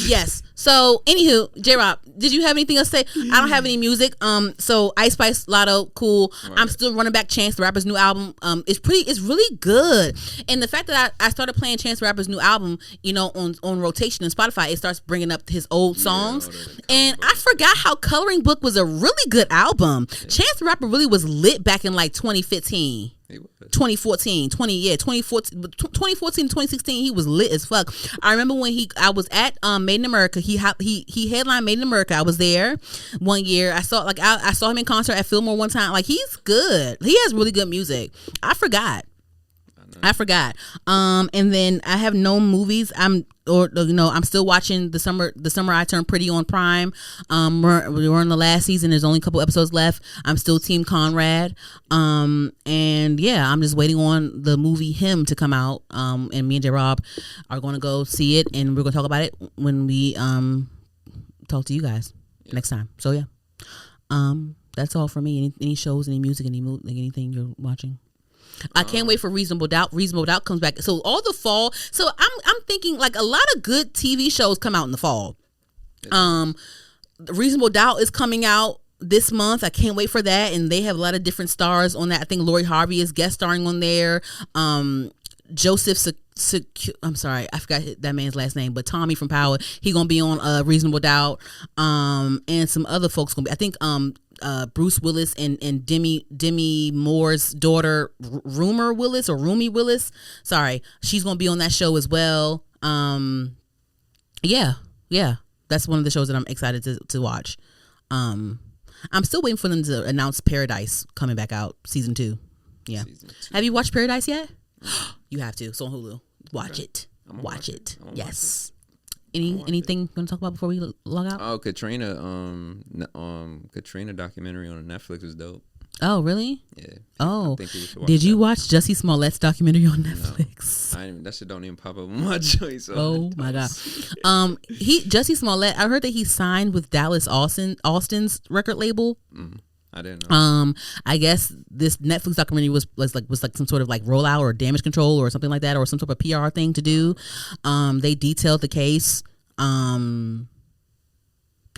yes. So, J-Rob, did you have anything else to say? I don't have any music. So Ice Spice, Latto, cool. Right. I'm still running back Chance the Rapper's new album. It's really good. And the fact that I started playing Chance the Rapper's new album, on rotation on Spotify, it starts bringing up his old songs. And I forgot how Coloring Book was a really good album. Yeah. Chance the Rapper really was lit back in like 2015. 2014, 2016, he was lit as fuck. I remember when I was at Made in America. He headlined Made in America. I was there one year. I saw him in concert at Fillmore one time. Like, he's good. He has really good music. I forgot. And then I have no movies. I'm still watching the summer I Turned Pretty on Prime. We're in the last season. There's only a couple episodes left. I'm still Team Conrad. And yeah, I'm just waiting on the movie Him to come out. And me and J-Rob are going to go see it, and we're going to talk about it when we talk to you guys next time. So yeah, that's all for me. Any shows, any music, anything you're watching? I can't wait for Reasonable Doubt. Reasonable Doubt comes back. So all the fall. So I'm thinking like a lot of good TV shows come out in the fall. Reasonable Doubt is coming out this month. I can't wait for that. And they have a lot of different stars on that. I think Lori Harvey is guest starring on there. Joseph I'm sorry, I forgot that man's last name, but Tommy from Power, he gonna be on Reasonable Doubt. And some other folks gonna be. I think Bruce Willis and Demi Moore's daughter, Rumi Willis. Sorry, she's gonna be on that show as well. Yeah, that's one of the shows that I'm excited to watch. I'm still waiting for them to announce Paradise coming back out season 2. Yeah, have you watched Paradise yet? You have to. It's on Hulu. Watch it. Watch it. Yes. Anything you want to talk about before we log out? Oh, Katrina documentary on Netflix was dope. Oh, really? Yeah. Oh, did you watch Jussie Smollett's documentary on Netflix? No, that shit don't even pop up on my choice. Oh my god. Jussie Smollett. I heard that he signed with Dallas Austin's record label. I didn't know. I guess this Netflix documentary was like some sort of like rollout or damage control or something like that, or some sort of PR thing to do. They detailed the case. They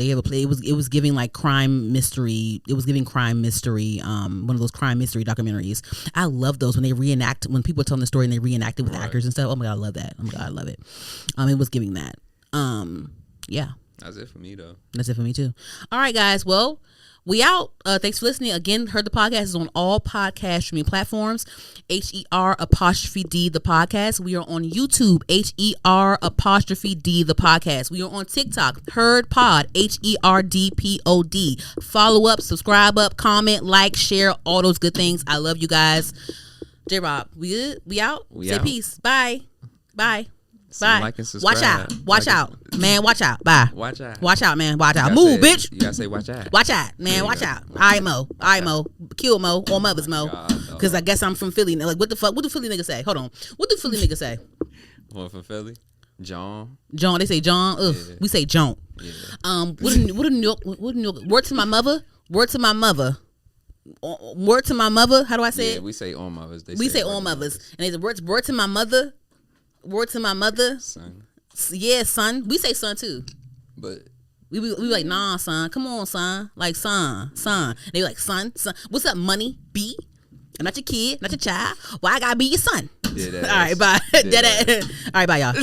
have a play. It was giving like crime mystery. It was giving crime mystery. One of those crime mystery documentaries. I love those when they reenact, when people are telling the story and they reenact it with actors and stuff. Oh my god, I love that. Oh my god, I love it. It was giving that. Yeah. That's it for me though. That's it for me too. All right, guys. Well, we out. Thanks for listening. Again, Heard the Podcast is on all podcast streaming platforms. HER'_D the podcast. We are on YouTube. HER'_D the podcast. We are on TikTok. Heard Pod. HERDPOD. Follow up, subscribe up, comment, like, share, all those good things. I love you guys. J-Rob, we good? We out? Say peace. Bye. Bye. Bye. Like and subscribe. Watch out, man. Watch out. Bye. Watch out, man. Watch out. Move, bitch. You gotta say watch out. Watch out, man. Watch out. All right, Mo. Kill Mo. All mothers, Mo. Because I guess I'm from Philly. Like, what the fuck? What do Philly niggas say? Hold on. What do Philly niggas say? What from Philly? John. They say John. Ugh. Yeah. We say John. Yeah. What in New York? Word to my mother. Word to my mother. Word to my mother. How do I say it? We say all mothers. We say all mothers. And they say word to my mother. Word to my mother. Son. Yeah, son. We say son too. But we like, nah, son. Come on, son. Like, son. They like, son. What's up, money? B? I'm not your kid, not your child. Why I gotta be your son? All right, bye. All right, bye, y'all.